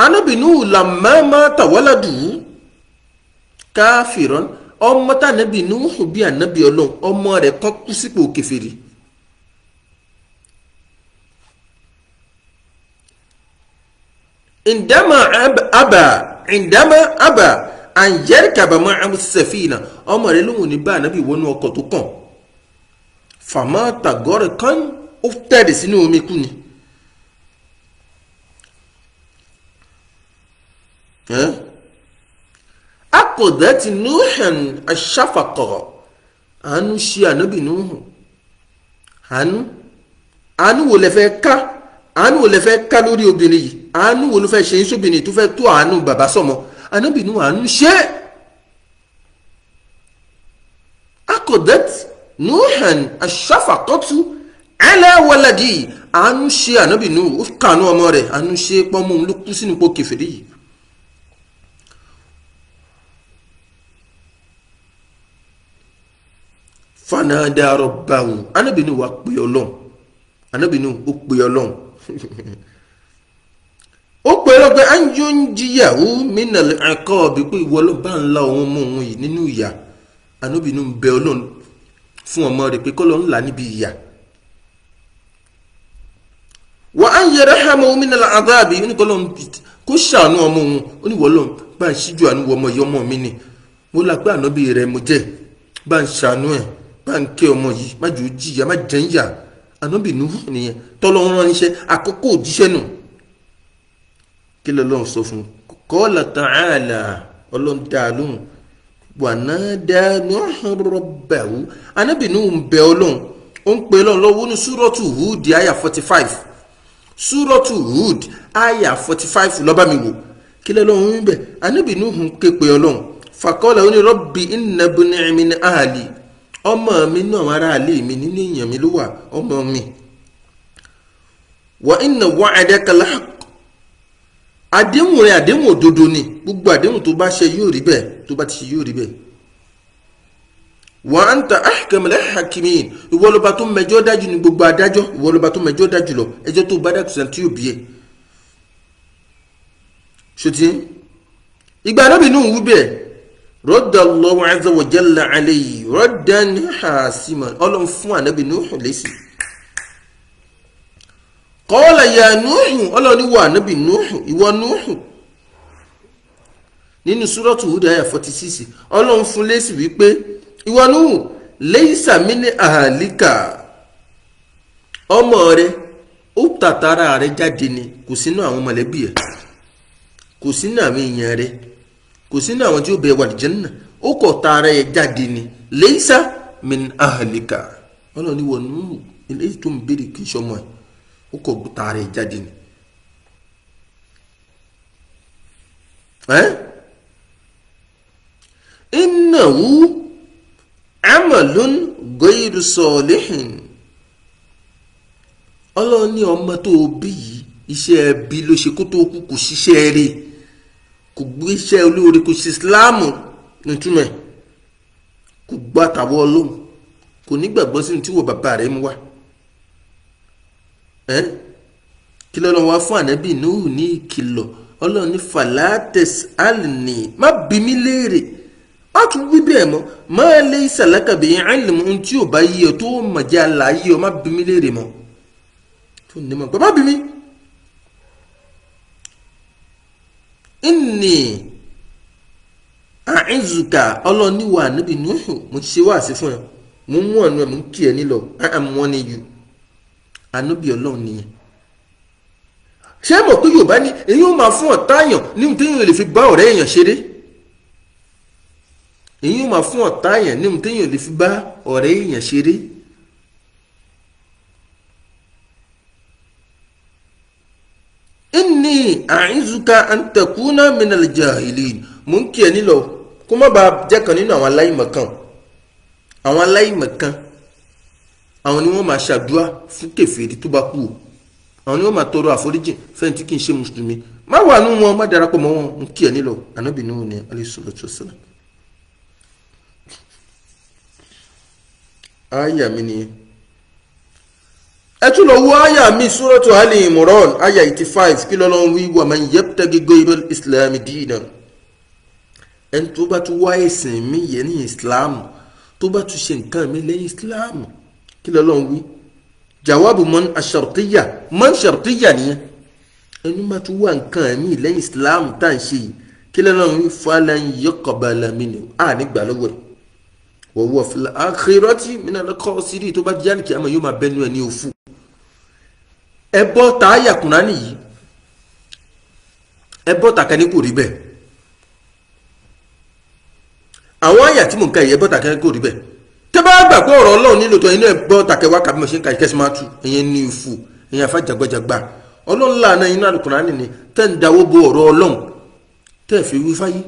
Ànábì Nuh lamma mata waladu káfìrán ọmọ tá ànábì Nuh bí ànábì Ọlọ́run ọmọ rẹ̀ kan kú sípò kèfèrí. indama aba an yarkaba ma'ahu safina ọmọ rẹ̀ lóhùn ní bá ànábì wọnú ọkọ̀ tó kàn famata gharqan ó tẹ̀lé sínú omi kú ni. akọ̀dẹ́tì Nuhan aṣáfàkọ̀ àánú ṣe ànábì Nuhu àánú wo lẹ fẹ́ ká lórí obìnrin yìí àánú wo ló fẹ́ ṣe yín sóbìnrin tó fẹ́ tó àánú bàbá sọmọ ànábì Nuhu àánú ṣe akọ̀dẹ́tì Nuhan aṣáfàkọ̀tù ala waladi àánú ṣe ànábì Nuhu ó kànú ọmọ rẹ̀ àánú ṣe pọ́nmọ́ òun ló kú sínú ipò kèfèrí yìí. fanada rabbahu ànábì Nuhu wá pè Ọlọ́run ànábì Nuhu ó pè Ọlọ́run ó pè Ọlọ́run pé anjunjiyahu minal iqabi pé ìwọ ló bá ń la òun mú òun yìí nínú ìyà ànábì Nuhu bẹ Ọlọ́run fún ọmọ rẹ̀ pé kọ́lọ́run là níbi ìyà. wa an yarhamahu minal adhabi ní kọ́lọ́run kó ṣàánú ọmọ òun ó ní wọ́lọ́run bá ń ṣíjú àánú ọmọ yìí ọmọ mi ni mo là pé ànábì rẹ̀ mo jẹ́ bá ń ṣàánú ẹ̀ bá ń ké ọmọ yìí má jò jìyà má jẹ́ ń yà ànábì Nuhu nìyẹn tọ́lọ́run rán iṣẹ́ àkókò òjíṣẹ́ nù. kí lọ́lọ́run sọ fún qala ta'ala Ọlọ́run dá lóhùn wa nada Nuhu rabbahu ànábì Nuhu ń bẹ Ọlọ́run ó ń pè Ọlọ́run lọ́wọ́ ní súrọ́tù Hud àyà 45 súrọ́tù Hud àyà 45 lọ́ba mi wò kí lọ́lọ́run ń bẹ̀ ànábì Nuhu ń ké pè Ọlọ́run faqala ó ní rabbi inna ibni min ahli ọmọ mi náà ará ilé mi nínú èèyàn mi ló wà ọmọ mi. wa inna wa'adaka al-haqq àdéhùn rẹ̀ àdéhùn òdodo ni gbogbo àdéhùn tó bá ṣe yóò rí bẹ́ẹ̀ tó bá ti ṣe yóò rí bẹ́ẹ̀. wa anta ahkamul hakimin ìwọ ló bá tó mẹjọ dájú ní gbogbo adájọ́ ìwọ ló bá tó mẹjọ dájú lọ ẹjọ́ tó bá dàkú sẹ́ni tí yóò bí ẹ. ṣòtí ìgbà Ànábì Nuhu wí bẹ́ẹ̀ radallahu azza wa jalla alayhi raddan hasiman Ọlọ́run fún Ànábì Nuhu lésì. qala ya Nuhu Ọlọ́run ní wà Ànábì Nuhu ìwọ Nuhu nínú súrọ́tù Hud àyà 46 Ọlọ́run fún lésì wípé ìwọ Nuhu laysa min ahlika ọmọ rẹ̀ ó tàtàrà rẹ̀ jáde ni kò sínú àwọn mọ̀lẹ́bí ẹ̀ kò sínú àwọn èèyàn rẹ̀ kò sínú àwọn tí ó bẹ wà Janna ó kọ̀ tààrà ẹ̀ jáde ni laysa min ahlika Ọlọ́run ní ìwọ Nuhu eléyìí tó ń béèrè kì í ṣọmọ ẹ̀ ó kọ̀ tààrà ẹ̀ jáde ni. innahu amalun ghayru salihin Ọlọ́run ní ọmọ tó bí yìí iṣẹ́ ẹbí ló ṣe kó tó kú kò ṣiṣẹ́ rẹ̀ kò gbé iṣẹ́ olóore kò ṣe Ìsìláàmù nítumẹ̀ kò gbọ́ àtàwọ̀ Ọlọ́run kò nígbàgbọ́ sínú tí wọ́n bàbá rẹ̀ mú wá kí lọ́lọ́run wá fún ànábì Nuhu ní ìkìlọ̀ ọlọ́run ní falates alni má bi mí léèrè má tún wí bẹ́ẹ̀ mọ́ má lè ìsàlákàbí ilmu ohun tí ò bá yí ọ tó mọ̀já láàyè ọ má bi mí léèrè mọ́ tó ní mọ̀ pé má bi mí. inni àìzùkà ọlọ́run níwà ànábì Nuhu mo ti ṣe wáàsí fún ẹ mo mú ọ̀nà ẹ̀ mo ń kí ẹ nílọ àmọ́ ni yù ànábì ọlọ́run nìyẹn. ṣé mọ̀ pé Yorùbá ní èyí ó máa fún ọ̀tá èèyàn ní ohun téèyàn lè fi bá ọ̀rẹ́ èèyàn ṣeré èyí ó máa fún ọ̀tá èèyàn ní ohun téèyàn lè fi bá ọ̀rẹ́ èèyàn ṣeré. inni àìzùkà an takuna minal jahilin mo ń kí ẹ nílọ kó má bàa jẹ́ kan nínú àwọn aláìmọ̀kan àwọn aláìmọ̀kan àwọn ni wọ́n máa ṣàdúrà fún kèfèrí tó bá kú o àwọn ni wọ́n máa tọrọ àforíjì fẹ́ni tí kì í ṣe mùsùlùmí má wà nínú wọn má darapọ̀ mọ́ wọn ń kí ẹ nílọ ànábì Nuhu ní alayhi salatu wassalam. àyà mi nìyẹn ẹ tún lọ wo àyà mi suratu Ali Imran àyà 85 kí lọ́lọ́run wí wa man yabtaghi ghayra al-islami dinan ẹni tó bá tún wá ẹ̀sìn mi yẹ ní ìsìláàmù tó bá tún ṣe nǹkan mi lẹ́yìn ìsìláàmù kí lọ́lọ́run wí jawabu man ash-shartiyya nìyẹn ẹni bá tún wá nǹkan mi lẹ́yìn ìsìláàmù tá à ń ṣe yìí kí lọ́lọ́run wí falan yuqbala minhu nígbà lọ́wọ́ ẹ̀ wa huwa fil akhirati minal khasirin tó bá jáde kí a máa yóò máa bẹ́nu ẹ̀ ní òfu. ẹ bọ́ ta àyà Kùránì yìí ẹ bọ́ ta kẹ́ni kò rí bẹ́ẹ̀ àwọn àyà tí mò ń ka yìí ẹ bọ́ ta kẹ́ni kò rí bẹ́ẹ̀ tẹ́ bá gbà pé ọ̀rọ̀ Ọlọ́run nílò tó inú ẹ bọ́ ta kẹwàá kàbí mo ṣe ń ka ìkẹ́sì máa tu ẹ̀yẹn ní òfu ẹ̀yẹn afá jàgbàjàgbà Ọlọ́run láàánú inú Al-Kùránì ni tẹ́ ń dáwọ́ bo ọ̀rọ̀ Ọlọ́run tẹ́ fi wí fáyé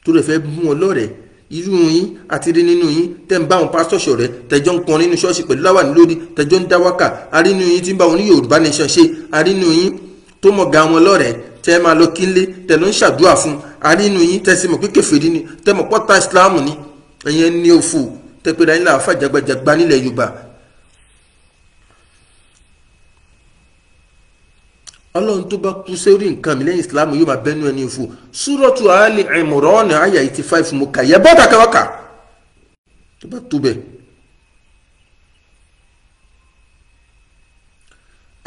tó rẹ̀ fẹ́ mú ọ lọ́rẹ̀ẹ́ irú yín àti rí nínú yín tẹ́ ń bá àwọn pásítọ̀ ṣọ̀rẹ́ tẹ́jọ́ ń kọrin nínú ṣọ́ọ̀ṣì pẹ̀lú láwàní lórí tẹ́jọ́ ń dá wákà arínú yín tí ń bá wọn ní Yorùbá nation ṣe arínú yín tó mọ̀ ga wọn lọ́rẹ̀ẹ́ tẹ́ máa lọ kínlé tẹ́ ló ń ṣàdúrà fún arínú yín tẹ́ sì mọ̀ pé kèfèrí ni tẹ́ mọ̀ pọ́tà Islam ni ẹ̀yẹn ní òfò tẹ́ pé dánílà àfà jàgbàjàgbà nílẹ̀ Yorùbá. Ọlọ́run tó bá kú sórí nǹkan mi lẹ́yìn Islam yóò máa bẹ́nu ẹni òfò Suratu Ali Imran àyà 85 mo kà yẹ bọ́dà kẹwàá tó bá tó bẹ́ẹ̀.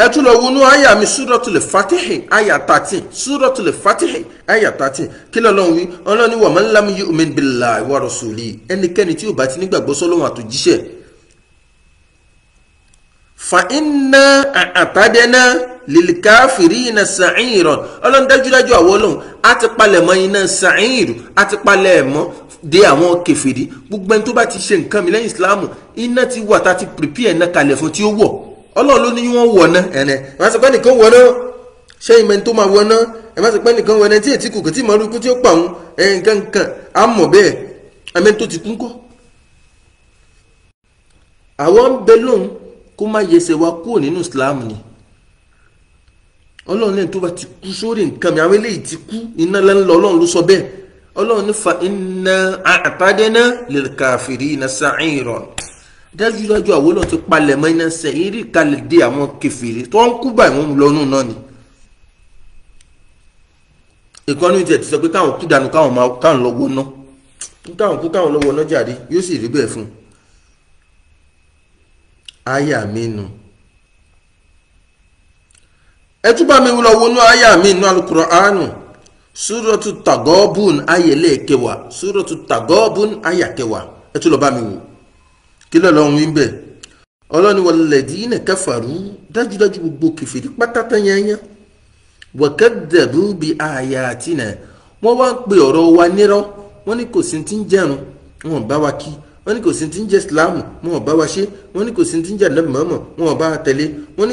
ẹ tún lọ wọnú àyà mi Suratul Fatihi àyà 13 Suratul Fatihi àyà 13 kí lọ́lọ́run wí Ọlọ́run ní wa man lam yu'min billahi wa rasulihi ẹnikẹ́ni tí ò bá ti nígbàgbọ́ sọ́lọ́run àtòjíṣẹ́ fa inna a'tadna lilkafirina sa'iran Ọlọ́run dájúdájú àwọn Ọlọ́run á ti palẹ̀ mọ́ iná sa'iru á ti palẹ̀ mọ́ de àwọn kèfèrí gbogbo ẹni tó bá ti ṣe nǹkan mi lẹ́yìn Islamu iná ti wà tá ti prepare iná kalẹ̀ fún tí ó wọ̀ Ọlọ́run ló ní wọ́n wọ̀ ná ẹ̀nẹ́ ẹ̀ má sọ pé nìkan wọ̀ ná ṣé ìmọ̀ tó máa wọ̀ ná ẹ̀ má sọ pé nìkan wọ̀ ná tí ètí kù kò tí mọ̀ lóko tí ó pa òun nǹkan kan á mọ̀ bẹ́ẹ̀ ẹ̀mẹ́ tó ti kún kọ́ àwọn ń bẹ lóhun kó má yẹsẹ̀ wa kúrò nínú Islam ni Ọlọ́run lẹ́yìn tó bá ti kú sórí nǹkan mi àwọn eléyìí ti kú iná lẹ́nlọ Ọlọ́run ló sọ bẹ́ẹ̀ Ọlọ́run ní fa inna a'tadna lilkafirina sa'iran dájúdájú àwọn Ọlọ́run ti palẹ̀ mọ́ iná sa'iri kalẹ̀ dé àwọn kèfèrí tó ń kú báyìí wọ́n lọ́nù náà ni ìkọ́nù tí ẹ̀ ti sọ pé káwọn kú dànù káwọn lọ́wọ́ náà káwọn kú káwọn lọ́wọ́ náà jáde yóò sì rí bẹ́ẹ̀ fún àyà mi nù ẹ tún bá mi lọ wọnú àyà mi nù Al-Qur'anu Suratu Taghabun ayẹlẹ kẹwàá Suratu Taghabun àyà kẹwàá ẹ tún lọ bá mi wò kí lọ lọ́hún wí bẹ́ẹ̀ Ọlọ́ni walladhina kafaru dájúdájú gbogbo kèfèrí pátátá yẹnyẹn wa kaddabu bi ayatina wọ́n wá ń pe ọ̀rọ̀ wa nírọ́ wọ́n ní kò sí ti ń jẹun wọn bá wa kí wọ́n ní kò sí ti ń jẹ́ Islam wọn bá wa ṣe wọ́n ní kò sí ti ń jẹ́ Ànábì Muhammad wọn bá wa tẹ̀lé wọ́n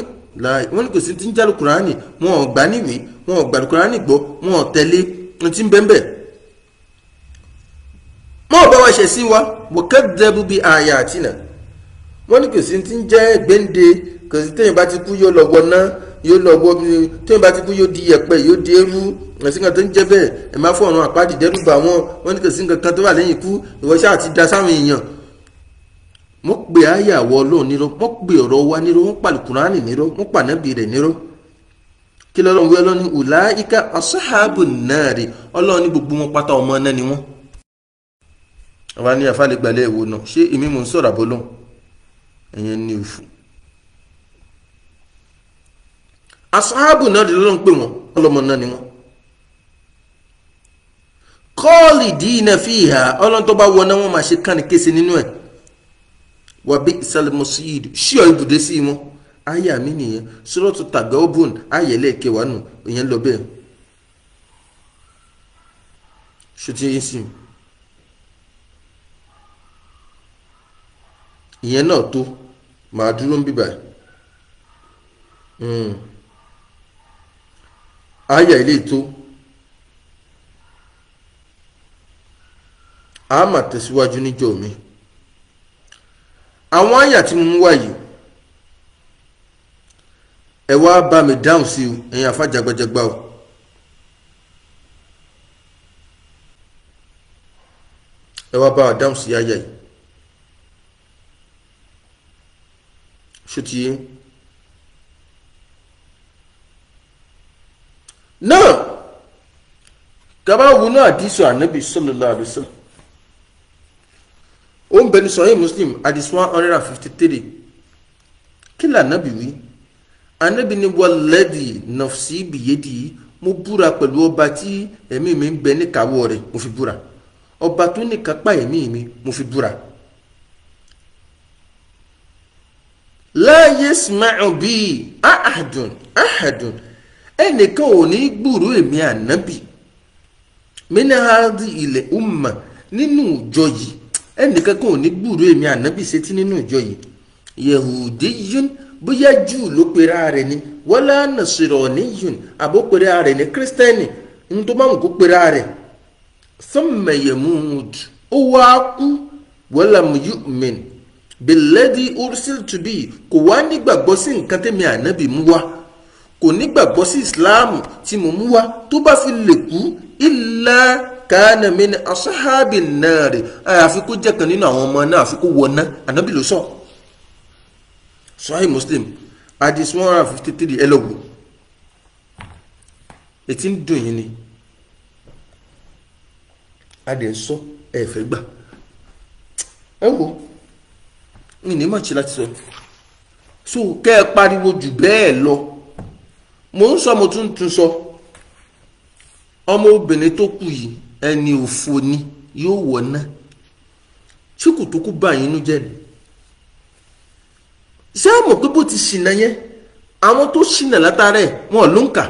ní kò sí ti ń jẹ́ Al-Qur'ani wọn gbà níwèé wọn gbà Al-Qur'ani gbọ́ wọn tẹ̀lé ti ń bẹ́ẹ̀ wọn bá wa ṣe sí wa wa kaddabu bi ayatina wọ́n ní kò sí ti ń jẹ́ gbéǹde kò sí tẹ́yìn bá ti kú yóò lọ wọná yóò lọ wọ tẹ́yìn bá ti kú yóò di yẹ̀pẹ̀ yóò di eérú ẹ̀sìn kan tó ń jẹ́ bẹ́ẹ̀ ẹ̀ máa fọ́ ọ̀run àpáàdì dẹ́rù bà wọ́n ní kò sí nǹkan kan tó wà lẹ́yìn ikú ìwọ ṣáà ti da sáwọn èèyàn wọ́n pe àyàwó Ọlọ́run nírọ́ wọ́n pe ọ̀rọ̀ wa nírọ́ wọ́n pa Al-Kùránì nírọ́ wọ́n pa Ànábì rẹ̀ nírọ́ kí lọ́lọ́run wí ọlọ́ni ulaika ashabun nari ọlọ́run ní gbogbo wọn pátá ọmọ náà ni wọ́n. àwa ní àfáà lè gbalẹ̀ èwo náà ṣé èmi mò ń sọ̀rọ̀ àbọ́lọ́hùn ẹ̀yẹn ní òfò. ashabun nari lọ́lọ́run pè wọ́n ọlọ́mọ náà ni wọ́n. khalidina fiha ọlọ́run tó bá wọ náà wọ́n máa ṣe kánì kése nínú ẹ̀. wa bi'sal masir ṣíọ ibùdó sí wọn. aya mi nìyẹn suratu Tagabun ayẹlẹ kẹwàá nù ìyẹn lọ bẹ́ẹ̀ ṣùtì yín sí ìyẹn náà tó màá dúró ń bíbà aya ilé tó a máa tẹ̀síwájú níjọ́ mi àwọn aya tí mo mú wáyé ẹ wá bá mi dáhùn sí ẹ̀yin àfá jagbajagba o ẹ wá bá wa dáhùn sí ayá yìí ṣùtìyẹ náà gabawo náà àdísọ ànábì sallallahu alaihi wasallam ó ń bẹ ní Sahih Muslim hadith 153 kí lànábì wí anabi ni walladhi nafsi biyadi mo búra pẹ̀lú ọba tí ẹ̀mí mi ń bẹ ní káwọ́ rẹ̀ mo fi búra ọba tó ní kápá ẹ̀mí mi mo fi búra. la yasma'u bi ahadun ẹnìkan ò ní gbúrú èmi ànábì min hadhihi umma nínú ìjọ yìí ẹnìkan kan ò ní gbúrú èmi ànábì sétí nínú ìjọ yìí yahudiyun bóyá júù ló pera rẹ̀ ni wala nasraniyun àbó pera rẹ̀ ni kírísítẹ́nì ní tó máa ń kó pera rẹ̀ thumma yamut ó wá kú walam yu'min billadhi ursiltu bi kò wá nígbàgbọ́ sí nǹkan tẹ́mi ànábì mú wá kò nígbàgbọ́ sí ìsìláàmù tí mo mú wá tó bá fi lè kú illa kana min ashabin nari àfi kó jẹ́ kan nínú àwọn ọmọ náà àfi kó wọná ànábì ló sọ. Sahih Muslim hadith 153 ẹlọ́gbọ̀n ètí ń dùn yín ni adẹ̀ sọ ẹ̀fẹ̀ gbà ẹ wo ní mọ̀tí láti sọ so kẹ́ ẹ pariwo jù bẹ́ẹ̀ lọ mo ń sọ mo tún sọ ọmọ obìnrin tó kù yìí ẹni òfò ni yóò wọ̀ náà ṣé kò tó kú bá yín inú jẹ́ ni ṣé àmọ̀ pé bó ti ṣìnà yẹn àwọn tó ṣìnà látara ẹ̀ wọn ló ń kà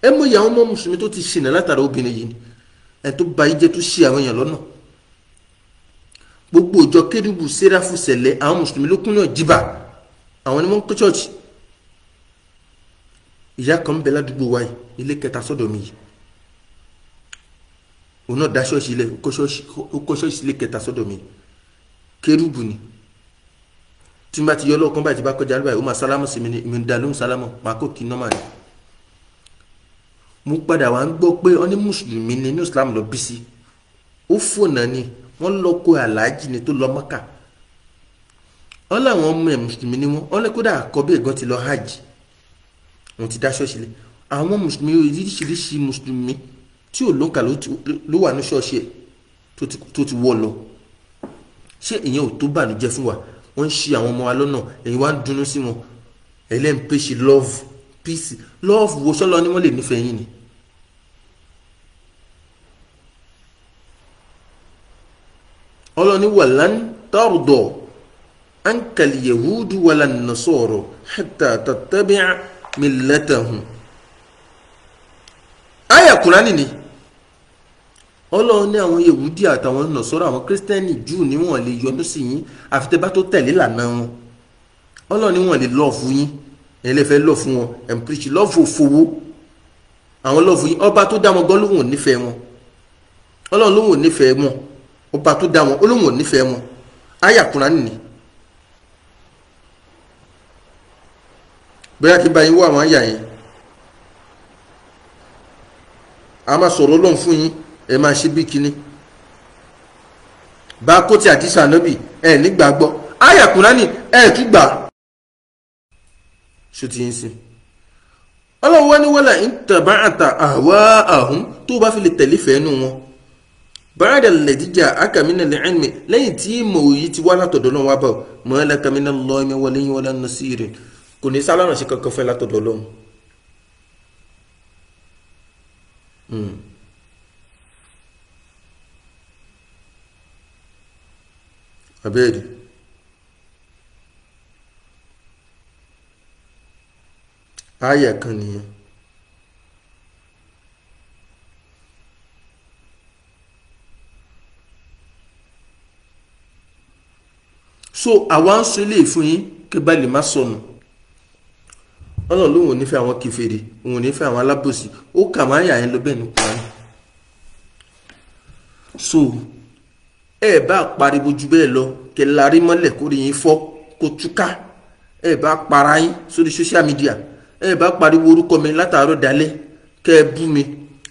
ẹ mọ̀ ìyá àwọn ọmọ mùsùlùmí tó ti ṣìnà látara obìnrin yìí ẹ̀ tó ba ìjẹ́ tó ṣì àwọn èèyàn lọ́nà gbogbo ìjọ kérúbù séráfù sẹ̀lẹ̀ àwọn mùsùlùmí ló kún náà jìbà àwọn ni wọ́n ń kó chọ́ọ̀chì ìyá kan ń bẹ ládùúgbò wa yìí ilé kẹta sọ́dọ̀ mi yìí òun náà dá ṣọ́ọ̀ṣì ilẹ̀ ó kọ́ ṣọ́ọ̀ṣì ilé kẹta sọ́dọ̀ mi kérúbù ni tí n bá ti yọ lọ́ọ̀kan báyìí tí bá kọjá báyìí ó máa sálámù sí mi ní mi ń da lóhùn sálámù máa kó kí nọ́mà ni. mo padà wá ń gbọ́ pé ọ́ní mùsùlùmí ni ní islam lọ bí sí ó fònà ni wọ́n lọ kó aláàjì ni tó lọ mọ́kà wọ́n láwọn ọmọ ẹ̀ mùsùlùmí ni wọ́n lè kódà àkọ́bí ẹ̀gbọ́n ti lọ hajj wọ́n ti dá ṣọ́ọ̀ṣì lẹ̀ àwọn mùsùlùmí oríṣiríṣi mùsùlùmí tí ò lóǹkà ló wà ní ṣọ́ọ̀ṣì ẹ̀ tó ti wọ́ lọ ṣé ìyẹn ò tó bànújẹ́ fún wa wọ́n ń ṣe àwọn ọmọ wa lọ́nà ẹ̀yin wá ń dunnú sí wọn ẹlẹ́ǹpẹ̀ṣì love peace love wo sọ́lọ́ ni wọ́n lè nífẹ̀ẹ́ yín ni. ọlọ́ni walan tarda ankal yahudu walan nasara hatta tattabi'a millatahum. àyá Kùránì ni ọlọ́run ní àwọn yehudi àtàwọn nọ̀sọ́rọ̀ àwọn kírísítẹ́nì júù ní wọ́n lè yọ́nú sí yín àfitẹ́bá tó tẹ̀lé lànà wọn ọlọ́run ní wọ́n lè lọ́ọ̀ fún yín ẹ̀yin lè fẹ́ lọ́ọ̀ fún wọn ẹ̀mpíríṣì lọ́ọ̀fù òfowó àwọn lọ́ọ̀ fún yín ọba tó dá wọn gan lóhùn ò nífẹ̀ẹ́ wọn ọlọ́run lóhùn ò nífẹ̀ẹ́ wọn ọba tó dá wọn olóhùn ò nífẹ̀ẹ́ wọn àyá Kùránì ni. bóyá kí n bá yín wọ àwọn àyà yẹn a máa sọ̀rọ̀ ọlọ́run fún yín ẹ máa ṣe bí kíní bá kó tí àdísà nábì ẹ nígbàgbọ́ àyá Kùránì ẹ tún gbà ṣó ti yín sí ọlọ́run wá ní wala in taba'ta ahwa'ahum tó bá fi lè tẹ̀lé fẹ́ẹ́nu wọn ba'da alladhi ja'aka minal ilmi lẹ́yìn tí ìmọ̀ òyì ti wá látọ̀dọ̀ náà wá bá ma laka minallahi min waliyyin wala nasirin kò ní sáláràn sí kankan fẹ́ látọ̀dọ̀ lọ́hùn. abẹ́ẹ̀dì àyà kan nìyẹn. so àwa ń sọ ilé ìfún yín kí bá lè má sọnù ọlọ́run lóun ò nífẹ̀ẹ́ àwọn kèfèrí òun ò nífẹ̀ẹ́ àwọn alábòsí ó kà máa yà yẹn lọ bẹ́ẹ̀ ní Kùránì. so ẹ bá pariwo ju bẹ́ẹ̀ lọ kẹ larí mọ́lẹ̀ kó rí yín fọ́ kó túká ẹ bá para yín sórí social media ẹ bá pariwo orúkọ mi látàárọ̀ dalẹ́ kẹ ẹ bú mi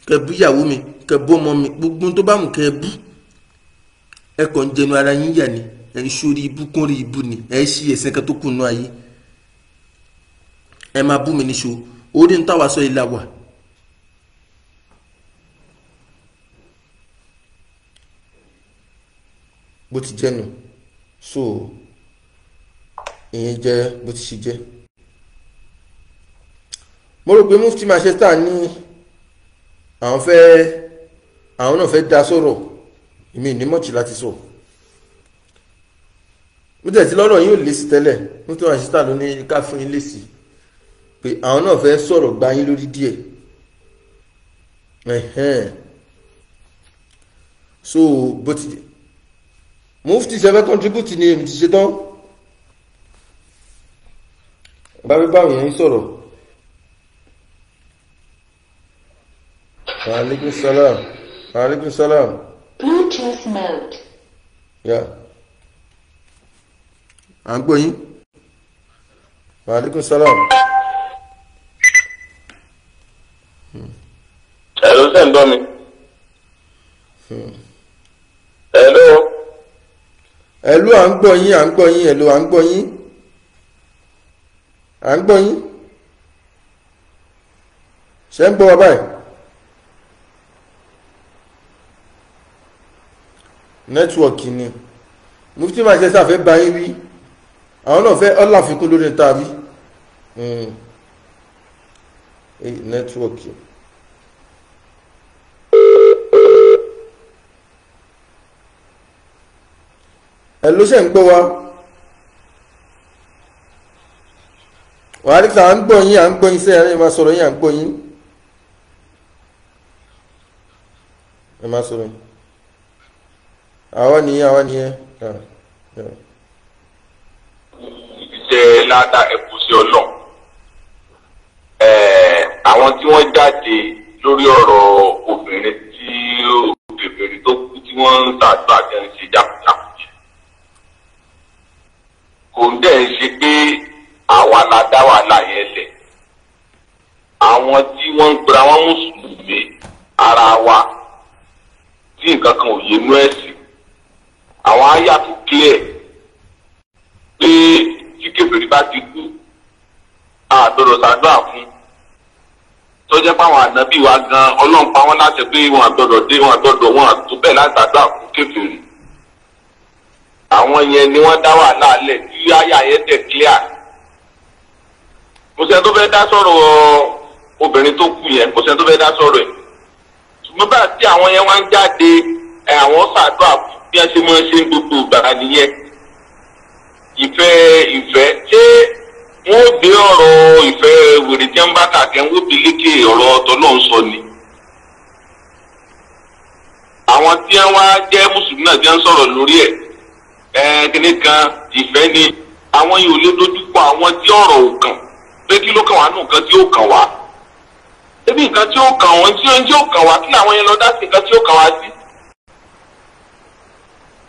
kẹ ẹ bú ìyàwó mi kẹ ẹ bú ọmọ mi gbogbo tó bá mú kẹ ẹ bú ẹ kàn ń jẹnu ara yín yà ni ẹ ń sórí ibú kún rí ibú ni ẹ ṣí ẹsẹ̀ kan tó kù nù ayé ẹ máa bú mi níṣó orí ń táwa sọ ilà wà. bó ti jẹ́ nù so ìyẹn jẹ́ bó ti ṣe jẹ́. mo rò pé mufti Manchester ní àwọn náà fẹ́ dá sọ̀rọ̀ èmi ní mọ̀jì láti sọ. mo tẹ̀sí lọ́rọ̀ yín ò lè sí tẹ́lẹ̀ mufti Manchester ló ní ká fún yín lè sí pé àwọn náà fẹ́ sọ̀rọ̀ gba yín lórí díẹ̀. so bó ti mufti ṣe fẹ́ contribute ní èmi ti ṣe tán báwọn yẹn sọ̀rọ̀. Alaikum salam. Alaikum salam. Bluetooth mode. Yeah. À ń gbọ́ yín. Alaikum salam. Hello, ṣé ń gbọ́ mi? Hello. Hello, à ń gbọ́ yín, à ń gbọ́ yín, hello, à ń gbọ́ yín. À ń gbọ́ yín. Ṣé ń gbọ́ wa báyìí? Nẹ́tíwọ̀kì ni mufti Manchester fẹ́ bá yín wí àwọn náà fẹ́ ọláfikún lórí tàbí nẹ́tíwọ̀kì. ẹ ló ṣe ń gbọ́ wa wàhálà à ń gbọ́ yín à ń gbọ́ yín sẹ́yìn ẹ máa sọ̀rọ̀ yín à ń gbọ́ yín ẹ máa sọ̀rọ̀ yín. Àwa nìyẹn. Ìṣe ládàá ẹ̀kú sí ọlọ́. Àwọn tí wọ́n jáde lórí ọ̀rọ̀ obìnrin tó kú tí wọ́n ń ṣàtúntò àti ẹni ṣe jákujàku. Kò ń dẹ̀ ṣe pé àwa la dá wàhálà yẹn lẹ̀. Àwọn tí wọ́n ń pera wọn mùsùlùmí ara wa tí nǹkan kan ò yé nú ẹ̀sìn. Àwọn àyà tó clear pé tí kèfèrí bá ti kú àgbọ̀dọ̀ ṣàdúrà fún tó jẹ́ páwọn ànábì wa gan Ọlọ́run pa wọ́n láṣẹ pé wọn àgbọ̀dọ̀ wọn àtó bẹ́ẹ̀ láti ṣàdúrà fún kèfèrí. Àwọn yẹn ni wọ́n dá wàhálà lẹ̀ tí àyà yẹn tẹ̀ clear. Kò sẹ́ni tó fẹ́ dá sọ̀rọ̀ obìnrin tó kú yẹn kò sẹ́ni tó fẹ́ dá sọ̀rọ̀ ẹ̀. Ṣùgbọ́n bá tí àwọn yẹn wá ń jáde àwọn ṣàdúrà fún bí a ṣe máa ṣe gbogbo ìgbà nìyẹn. Ìfẹ́ ṣé wọ́n ó gbé ọ̀rọ̀ ìfẹ́ wèrè tí wọ́n bá kàkẹ́ wọ́n bí lékè ọ̀rọ̀ tọ́lọ́run sọ ni. Àwọn tí wọ́n wá jẹ́ mùsùlùmí náà tí wọ́n sọ̀rọ̀ lórí ẹ̀ kíní kan ìfẹ́ ni àwọn yìí ò lè dojúkọ àwọn tí ọ̀rọ̀ ò kàn pé kí ló kàn wá nù nǹkan tí ó kàn wá. Ebi nǹkan tí ó kàn wọ́n tí ó kàn wá kí làwọn yẹn lọ dá sí nǹkan tí ó kàn wá sí.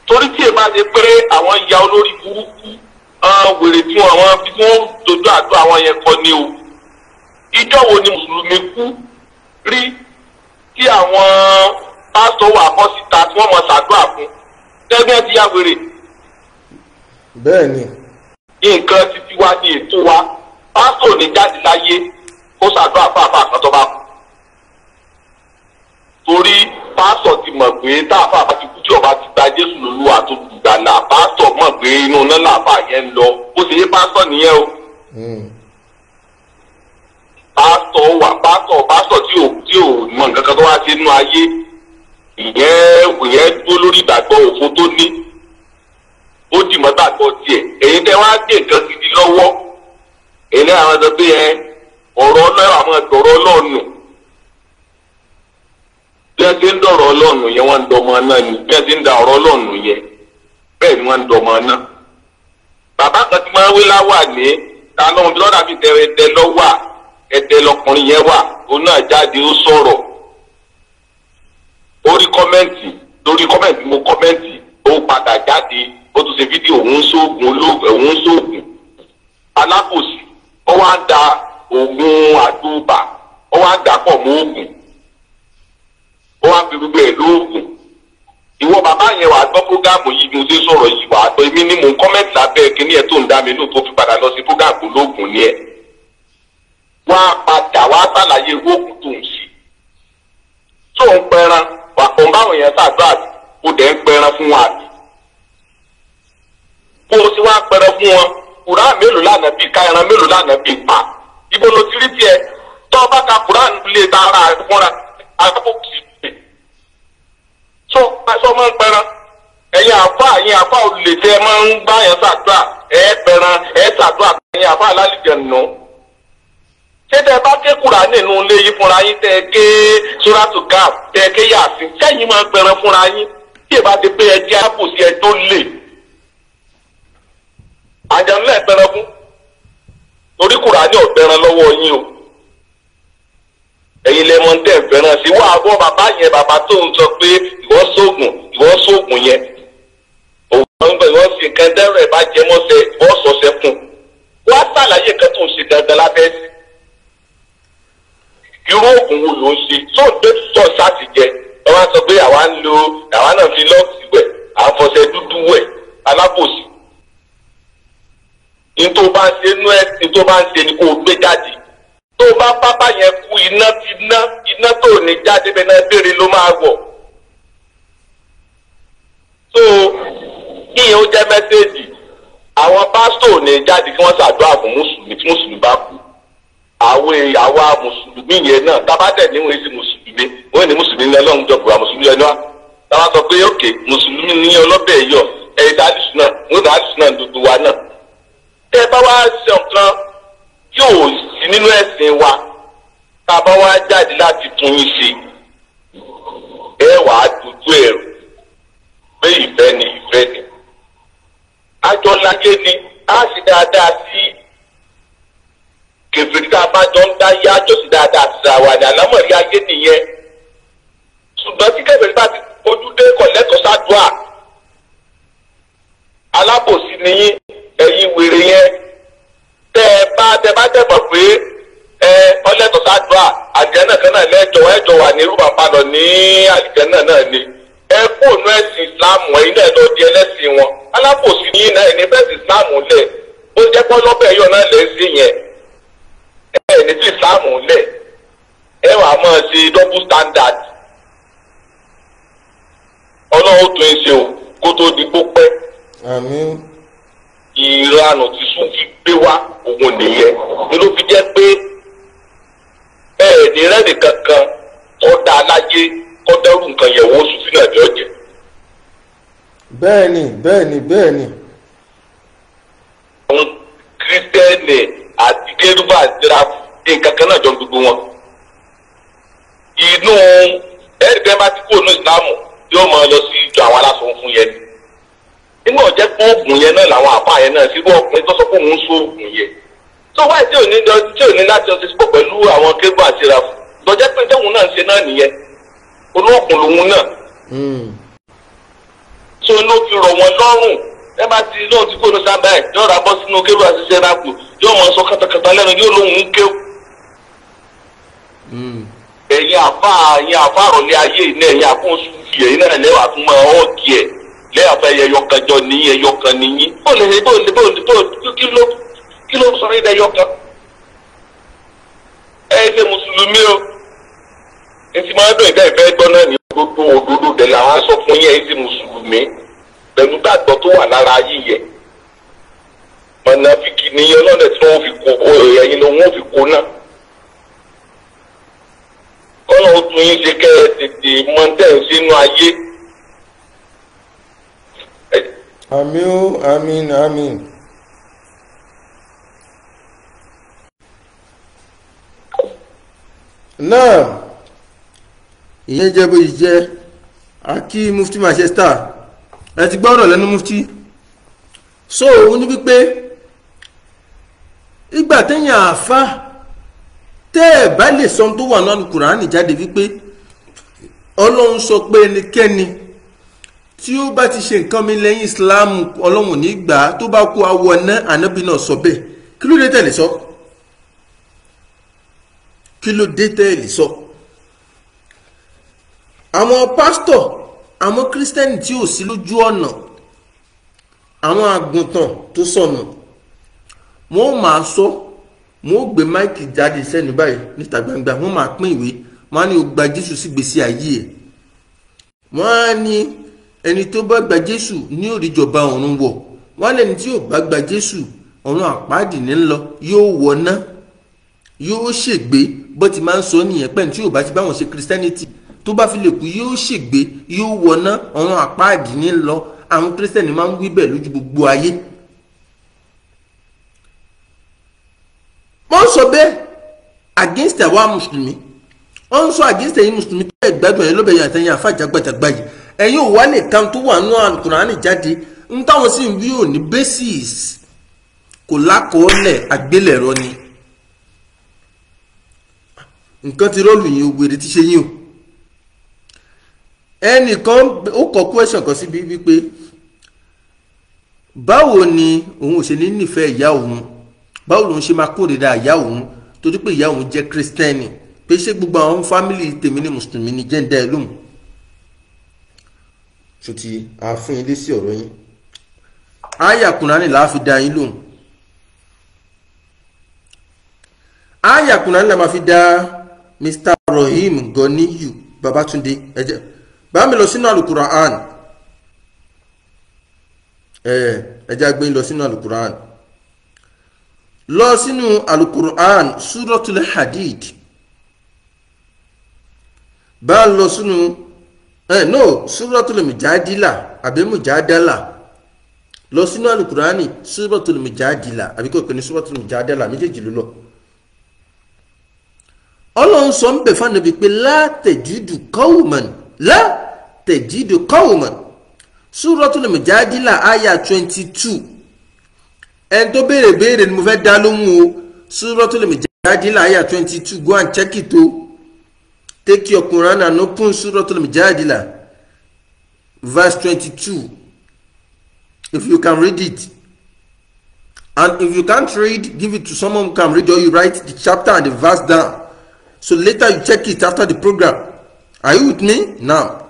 Torí tí ẹ bá ṣe pé àwọn ya olórí burúkú wèrè tí àwọn bí wọ́n dojú àdó àwọn yẹn kọ ni o. Ìjọ wo ni mùsùlùmí kú rí tí àwọn pásítọ̀ wà bọ́ síta tí wọ́n mọ̀ ṣàdúrà fún tẹ́gbẹ́ ti ya wèrè. Bẹ́ẹ̀ni. Nǹkan títí wa ni ètò wa pásítọ̀ ní jáde láyé kó ṣàdúrà fáfá kan tó bá kú. Torí pásítọ̀ ti mọ̀ pé táàfà bá ti kú tí ọba ti gba Jésù lólúwa tó gbàlà, pásítọ̀ mọ̀ pé inú náà làfà yẹn ń lọ. Ó ṣe é pásítọ̀ nìyẹn o. Pásítọ̀ tí ò mọ nǹkan kan tó wá sí inú ayé, ìyẹn dúró lórí ìgbàgbọ́ òfo tó ní. Ó dì mọ́ gbàgbọ́ tiẹ̀. Èyí tẹ́ wá gbé nǹkan gidi lọ́wọ́. Èyí náà àwọn ọ̀dọ́ pé ọ̀rọ̀ Ọlọ́run àwọn ọ̀rọ̀ Ọlọ́run. Bí wọ́n ti ń dọ̀rọ̀ Ọlọ́run yẹn wọ́n ń dọmọ náà ni. Bí wọ́n ti ń da ọ̀rọ̀ Ọlọ́run yẹn bẹ́ẹ̀ ni wọ́n ń dọmọ náà. Bàbá kan ti máa ń wé láwà ní ta lóhun bí lọ́dà fi tẹ̀rẹ̀ ẹ̀dẹ lọ́wà ẹ̀dẹ lọkùnrin yẹn wà. Òun náà jáde ó sọ̀rọ̀. Lórí kọ́mẹ́ǹtì mo kọ́mẹ́ǹtì ó padà jáde ó tún ṣe fídíò òun sóògùn alábòsí ó wá ń da oògùn àdúbà ó wá ń dà pọ̀ mọ́ oògùn ó wá ń fi gbogbo ẹ̀ lóògùn. Ìwọ bàbá yẹn wàá gbọ́ prógáàmù yìí mo ṣe sọ̀rọ̀ yìí wàá gbọ́ èmi ni mò ń kọ́mẹ́ǹtì lábẹ́ kíní ẹ̀ tó ń dá mi lò tó fi padà lọ sí prógáàmù lóògùn ni ẹ̀. Wá padà wá sàlàyé oògùn tó ń ṣe. Tó ń pẹran wà pọ̀ ń báwọn yẹn ṣàdúrà ó dẹ̀ ń pẹran fún wa. Bó o sì wá pẹran fún wọn Kùránì mélòó lánàá bíi ká ẹran mélòó lánàá bíi pa. Ibo ló ti rí tiẹ̀ tó bá ka Kùránì lè ta ara rẹ̀ fúnra àbókì. So aṣọ máa ń pẹran ẹ̀yin àfa olùlẹ̀tẹ̀ máa ń bá yẹn ṣàdúrà pẹran ṣàdúrà ẹ̀yin àfa alálìjẹ̀ nù. Ṣé tẹ bá ké Kùránì nínú ilé yìí fúnra yín tẹ ké Sóràtù Káf tẹ ké Yásìn sẹ́yìn máa ń pẹran fúnra yín tí ì bá ti pé ẹjẹ́ àpòsí ẹ tó lè. Àjànlẹ̀ pẹran fún torí Kùránì ọ̀pẹran lọ́wọ́ yín o. Ẹ̀yin lẹ́mọ̀ ń tẹ̀ fẹ́ràn sí wà bọ́ bàbá yẹn bàbá tó ń sọ pé ìwọ sóògùn yẹn. Ìwọ sì nǹkan dẹ́rọ̀ ẹ̀ bá jẹ mọ́sẹ̀ ìwọ sọ̀sẹ̀ fún. Wọ́n á sàlàyé kan tó ń ṣe dandan lábẹ́ sí. Irú oògùn wo ló ń ṣe tó ń gbé tọ́ sáàtì jẹ? Wọ́n á sọ pé àwa náà fi lọ́ọ̀sì wẹ̀ àfọ̀ṣẹ dúdú wẹ̀ alábòsí. Ní tó bá ń ṣe inú ẹ̀sìn tó bá ń ṣe ni kò gbé jáde. Tó bá pápá yẹn kú iná tó ní jáde bẹ́ẹ̀ náà béèrè ló máa wọ̀. So kíyẹn ó jẹ́ mẹ́sẹ́ẹ̀jì àwọn pásítọ̀ ò ní jáde kí wọ́n ṣàdúrà fún mùsùlùmí tí mùsùlùmí bá kú. Àwa mùsùlùmí yẹn náà tábàdẹ̀ níwọ̀n èsì mùsùlùmí wọ́n ní mùsùlùmí ní ọlọ́run jọ̀bùrà mùsùlùmí ẹni wá. Táwa sọ pé òkè mùsùlùmí ní ọlọ́bẹ̀ yọ ẹ̀yìn dálísù náà wọ́n dálísù náà dúdú wa náà. Tẹ́ bá wá ṣe nǹkan tí ò sí nínú ẹ̀sìn wa tá a bá wá jáde láti tún yín ṣe ẹ wà á dúdú ẹ̀rù pé ìfẹ́ ni. Àjọ láyé ni á sì dáadáa sí kèfèrí tá a bá jọ ń dá yá àjọ sí dáadáa sí àwa ni àlámọ̀rí ayé nìyẹn. Ṣùgbọ́n tí kèfèrí bá ti ojú dé kọ̀lẹ́tọ̀ sádùá alábòsí nìyí ẹ̀yin wèrè yẹn. Tẹ bá dẹ̀mọ̀ pé ọlẹ́tọ̀ sádùá àlìjẹ́nà kan náà ẹjọ́ wà ní rúbà padà ní àlìjẹ́nà náà ni. Ẹ kú ònú ẹ̀sìn ìsìláàmù ẹ̀yin náà lọ di ẹlẹ́sìn wọn. Alábòsí ní náà ẹni bẹ́ẹ̀ sì ìsìláàmù lẹ̀. Ó jẹ́ pọ́ lọ́bẹ̀ ẹ̀yọ́ náà lẹ́ sí yẹn. Ẹni tí ìsìláàmù lẹ̀. Ẹ wàá máa ṣe double standard. Ọlọ́run tó ń ṣe o kó tó di pópẹ́. Àmín. Ìranù tí Súfì gbé wá òun nìyẹn ni ló fi jẹ́ pé ẹ̀ẹ́dì rẹ́ẹ̀dì kankan tó dá aláyé kó dẹ́rù nǹkan yẹ̀wò Súfì náà jọ jẹ́. Bẹ́ẹ̀ni. Àwọn kírísítẹ́nì àti kérúbà àdìráfù nǹkan kan náà jọ gbogbo wọn. Inú ẹ̀ẹ́dì bẹ́ẹ̀ bá ti kú ònú ìsìlámù yóò máa lọ sí ìjọ àwọn aláṣọ fún yẹn ni. Nígbà ọ̀jẹ́ pé oògùn yẹn náà làwọn àpá yẹn náà sí ọkùnrin tó sọ pé òun ń sọ oògùn yẹn. Tó wáyé tí ò ní láti ọtí sípò pẹ̀lú àwọn kébù àti ìrafù lọ́jẹ́ pé tóun náà ń ṣe náà nìyẹn. Olóògùn lòun náà. Tó ló fi rọ̀ wọ́n lọ́rùn ẹ bá ti lóun ti kó ní sábà ẹ̀ yóò ra bọ́ sínú kébù àti ìrafù yóò mọ sọ kàtàkàtà lẹ́nu yóò lóun ń kéwù. Ẹ̀yin àfa àròlé ayé iná ẹ̀yin àkóso fi ẹ̀yin náà lẹ́wà fún mọ́ ọ́ọ̀kì ẹ̀ lẹ́yìn afẹ́ ẹyọkan jọ níyìn ẹyọkan níyìn bó kí ló sọ ní ẹyọkan. ẹ ṣe mùsùlùmí o etí máa ń dùn ìdá ìfẹ́ gbọ́ náà ní gbogbo òdodo dẹ̀ làwọn sọ fún yẹn ẹ ṣe mùsùlùmí pẹ̀lú gbàgbọ́ tó wà lára yíyẹ mọ̀nàfíkì ní ọlọ́dẹ tí wọ́n fi kó ẹ̀yìn ló wọ́n fi kó náà kọ́nà ó tún yín ṣe kẹ́ ẹ tètè mọ́tẹ́ sínú ayé. àmín o àmín àmín. náà ìyẹn jẹ́ bó yìí jẹ́ akí mufti Manchester ẹ ti gbọ́ ọ̀rọ̀ lẹ́nu mufti so òun ní wípé ìgbà téèyàn àfa tẹ́ ẹ̀ bá lè sọ tó wà nínú Kùránì jáde wípé Ọlọ́run sọ pé ẹnikẹ́ni tí ó bá ti ṣe nǹkan mi lẹ́yìn Islam Ọlọ́run ní gbà tó bá kú awọ ná ànábì náà sọ bẹ́ẹ̀ kí ló dé tẹ̀lé sọ kí ló dé tẹ̀lé sọ àwọn pásítọ̀ àwọn kírísítẹ́nì tí ò sí lójú ọ̀nà àwọn àgùntàn tó sọnù wọ́n máa sọ wọ́n gbé máìkì jáde sẹ́nu báyìí níta gbangba wọ́n máa pín ìwé wọ́n á ní ó gba Jésù sí gbèsè ayé ẹ̀ wọ́n á ní ẹni tó bá gba Jésù ní òrìjọba ọ̀run wọ̀ wọ́n lẹ́ni tí ò bá gba Jésù ọ̀run àpáàdì ní lọ yóò wọná yóò ṣègbé bó ti máa ń sọ nìyẹn pẹ́ẹ́n tí ò bá ti bá wọn ṣe Christianity tó bá fi lè kú yóò ṣègbé yóò wọná ọ̀run àpáàdì ní lọ àwọn kírísítẹ́nì máa ń wí bẹ́ẹ̀ lójú gbogbo ayé. wọ́n sọ bẹ́ẹ̀ against àwa mùsùlùmí wọ́n sọ against ẹ̀yin mùsùlùmí tó ẹ̀ gbádùn ẹ̀yin lóbẹ̀yìn àtẹ̀yìn àfàjàgbàjàgbà yìí ẹ̀yin ò wá lè kan tó wà nínú Al-Kùránì jáde ń táwọn sì ń wí ò ní basis kò lákọọ́lẹ̀ àgbélẹ̀rọ ni nǹkan ti rọ́ọ̀lù yìí ògbèrè ti ṣe yín o ẹnìkan ó kọ question kan síbi wípé báwo ni òun ò ṣe ní nífẹ̀ẹ́ ìyá òun báwo lòun ṣe máa kórìíra ìyá òun torí pé ìyá òun jẹ́ kírísítẹ́nì pé ṣé gbogbo àwọn fámìlì tèmi ní mùsùlùmí ní jẹ́ǹdà ẹ̀ lóhùn ṣùtì àfún ilé sí ọ̀rọ̀ yín àyà Kùránì là á fi dá yín lóhùn àyà Kùránì là máa fi dá Mr. Rohim Goniyu Babatunde ẹ̀jẹ̀ bá mi lọ sínú Al-Qur'an ẹ̀jẹ̀ gbé lọ sínú Al-Qur'an lọ sínú Al-Qur'an Suratul Hadid bá lọ sínú Suratul Mujadila àbí Mujadala lọ sínú Al-Qur'ani Suratul Mujadila àbí kò pè ní Suratul Mujadala méjèèjì ló lọ Ọlọ́run sọ ń bẹ̀ fánàbí pé látẹ̀jídù qawman Suratul Mujadila àyà 22 ẹni tó béèrè ni mo fẹ́ dá lóhùn o Suratul Mujadila àyà 22 go and check it o take your Quran and open Suratul Mujadila verse 22 if you can read it, and if you can't read, give it to someone who can read, or you write the chapter and the verse down so later you check it after the program. Are you with me now?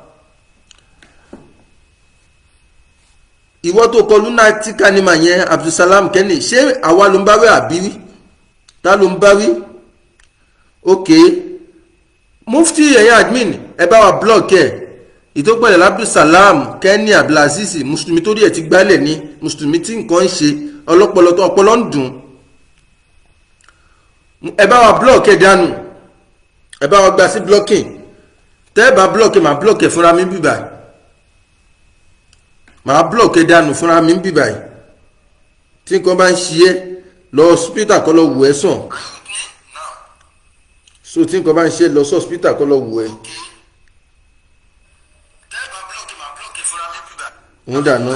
ìwọ tó kọ lunatic animal yẹn Abdulsalam Kenny ṣé àwa ló ń bá wí àbí ta ló ń bá wí? ok mufti ẹ̀yìn admin ẹ bá wa blog ẹ̀ ìtọ́pẹ̀lẹ̀ Abdulsalam Kenny Abdulaziz mùsùlùmí tó rí ẹ̀ ti gbálẹ̀ ní mùsùlùmí tí nǹkan ń ṣe ọlọ́pọlọ tó ọpọlọ ń dùn ẹ bá wa blog ẹ̀ dànù ẹ bá wa gba sí blocking tẹ́ ẹ bá blog ẹ̀ máa blog ẹ̀ fúnra mi bíbáyìí màá blọọkì dànù fúnra mi ń bì báyìí tí nǹkan bá ń ṣe é lọ hospital kọ́ lọ wù ẹ́ sàn so tí nǹkan bá ń ṣe é lọ sí hospital kọ́ lọ wù ẹ́. òun dànù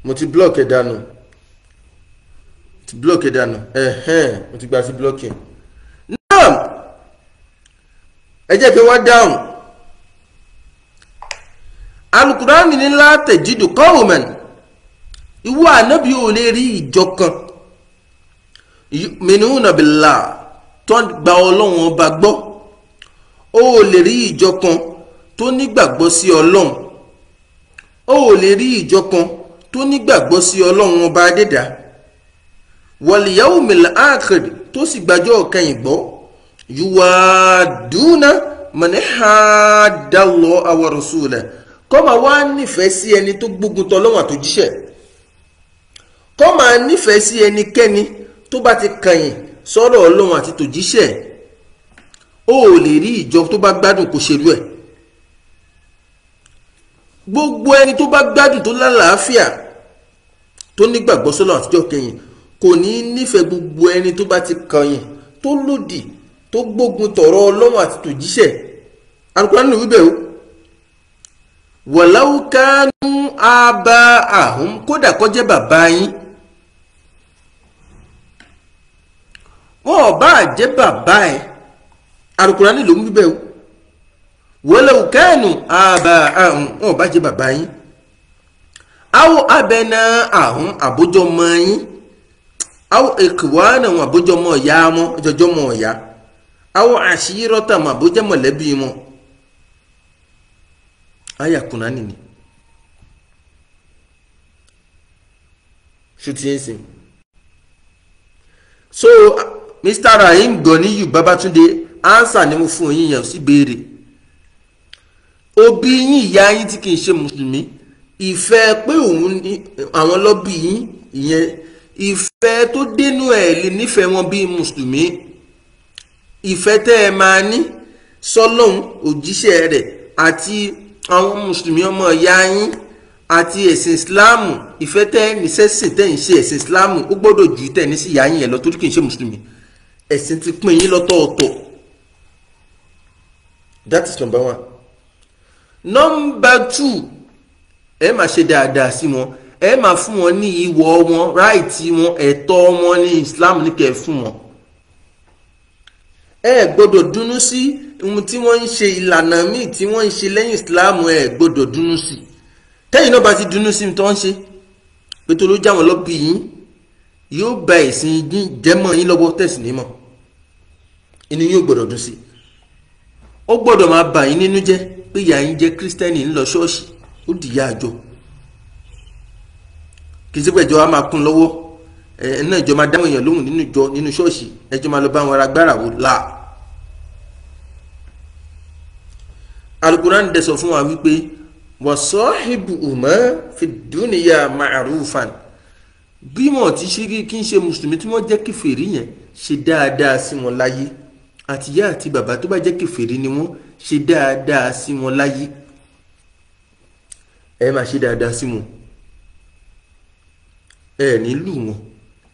mo ti blọọkì dànù mo ti gba sí blọọkì náà. ẹ jẹ́ kí wọ́n dáhùn Al-Qur'ani ní látẹ̀jídù qawman ìwọ ànábì ò lè rí ìjọ kan yu'minuna billah tó gba Ọlọ́run ọba gbọ́ ó lè rí ìjọ kan tó nígbàgbọ́ sí Ọlọ́run ó lè rí ìjọ kan tó nígbàgbọ́ sí ọlọ́run ọba adẹ́dá wal yawmil akhir tó sì gbàjọ́ kẹyìn gbọ́ yuwaduna man hadda Allaha wa rasulahu kó máa wá nífẹ̀ẹ́ sí ẹni tó gbógun tọlọ́run àtòjíṣẹ́ kó máa nífẹ̀ẹ́ sí ẹnikẹ́ni tó bá ti kẹyìn sọ́rọ̀ ọlọ́run àti tòjíṣẹ́ ó lè rí ìjọ tó bá gbádùn kó ṣerú ẹ̀. Gbogbo ẹni tó bá gbádùn tó lálàáfíà tó nígbàgbọ́ sọ́lọ́ àtijọ́ kẹyìn kò ní nífẹ̀ẹ́ gbogbo ẹni tó bá ti kẹyìn tó lòdì tó gbógun tọ̀rọ̀ ọlọ́run àti tòjíṣẹ́. Al-Qur'an ní wíbẹ̀ o walau kanu aba'ahum kódà kó jẹ́ bàbá yín wọn ò bá jẹ́ bàbá ẹ̀. Al-Qur'an ló ń wíbẹ̀ o walau kanu aba'ahum wọn ò bá jẹ́ bàbá yín aw abna'ahum àbójọmọ yín aw ikhwanahum àbójọmọ ìyá wọn jọjọmọ ìyá aw ashiratahum àbójọmọlẹ́bí wọn. Aya Kùránì ni ṣùtìyẹnsìn. So Mr. Rahim Goniyu Babatunde answer ni mo fún yín yẹn sí béèrè. Òbí yín ìyá yín tí kìí ṣe mùsùlùmí ìfẹ́ pé òun àwọn lọ́bí yín ìyẹn ìfẹ́ tó dénú ẹ̀ lè nífẹ̀ẹ́ wọn bí mùsùlùmí ìfẹ́ tẹ́ ẹ máa ní sọ́lọ́hun òjíṣẹ́ rẹ̀ àti àwọn mùsùlùmí ọmọ ìyá yín àti ẹ̀sìn ìsìláàmù ìfẹ́ tẹ́ ní sẹ́sìn tẹ́ ń ṣe ẹ̀sìn ìsìláàmù ó gbọ́dọ̀ ju tẹ́ ní sí ìyá yín yẹn lọ torí kìí ṣe mùsùlùmí ẹ̀sìn ti pín yín lọ́tọ̀ọ̀tọ̀. That is number one. Number two, ẹ máa ṣe dáadáa sí wọn ẹ máa fún wọn ní ìwọ̀ wọn ráìtì wọn ẹ̀tọ́ wọn ní Islam ní kẹ́ fún wọn. Ẹ gbọ́dọ̀ dùnnú sí ohun tí wọ́n ń ṣe ìlànà míì tí wọ́n ń ṣe lẹ́yìn Islam ẹ gbọ́dọ̀ dùnnú sí. Tẹ́yìn náà bá ti dùnnú sí tó ń ṣe pé tó ló já wọn lọ́bì yín yóò ba ẹ̀sìn yín jẹ́mọ́ yín lọ́wọ́ tẹ̀sí nímọ̀ inú yóò gbọ́dọ̀ dùn sí. Ó gbọ́dọ̀ máa bà yín nínú jẹ́ pé ìyá yín jẹ́ kírísítẹ́nì ń lọ ṣọ́ọ̀ṣì ó dìyà àjọ kì í sí pé ìjọ wa máa kún lọ́wọ́ náà ìjọ máa dáhùn èèyàn lóhùn nínú ṣọ́ọ̀ṣì ẹjọ́ máa lọ bá wọn ara gbára wò là. Al-Qur'an dẹ̀ sọ fún wa wípé wasahibuhuma fi dunya ma'rufan bí wọn ti ṣe kí n ṣe mùsùlùmí tí wọ́n jẹ́ kèfèrí yẹn ṣe dáadáa sí wọn láyé àti ìyá àti bàbá tó bá jẹ́ kèfèrí ni wọ́n ṣe dáadáa sí wọn láyé ẹ máa ṣe dáadáa sí wọn ẹ ní lù wọn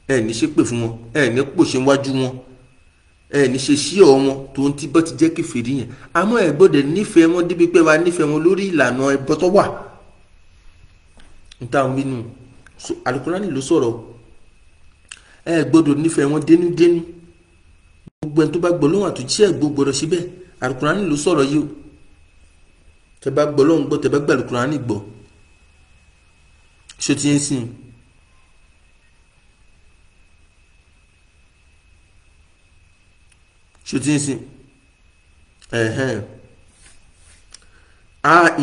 ẹ ní ṣépè fún wọn ẹ ní pòṣe wájú wọn ẹ ní ṣe sí ọ wọn tó ń tí bọ́ ti jẹ́ kèfèrí yẹn àmọ́ ẹ gbọ́dọ̀ nífẹ̀ẹ́ wọn débi pé wàá nífẹ̀ẹ́ wọn lórí ìlànà ẹbọ tó wà níta wínú Al-Qur'an ló sọ̀rọ̀ ẹ gbọ́dọ̀ nífẹ̀ẹ́ wọn dénúdénú gbogbo ẹni tó bá gbọ́ lóhùn àtúnṣe gbọ́dọ̀ síbẹ̀ Al-Qur'an ló sọ̀rọ̀ yìí o tẹ́ bá gbọ́ lóhùn gbọ́ tẹ́ bá gbà Al-Qur'an gbọ́ ṣó ti ń sìn. ṣùtínsìn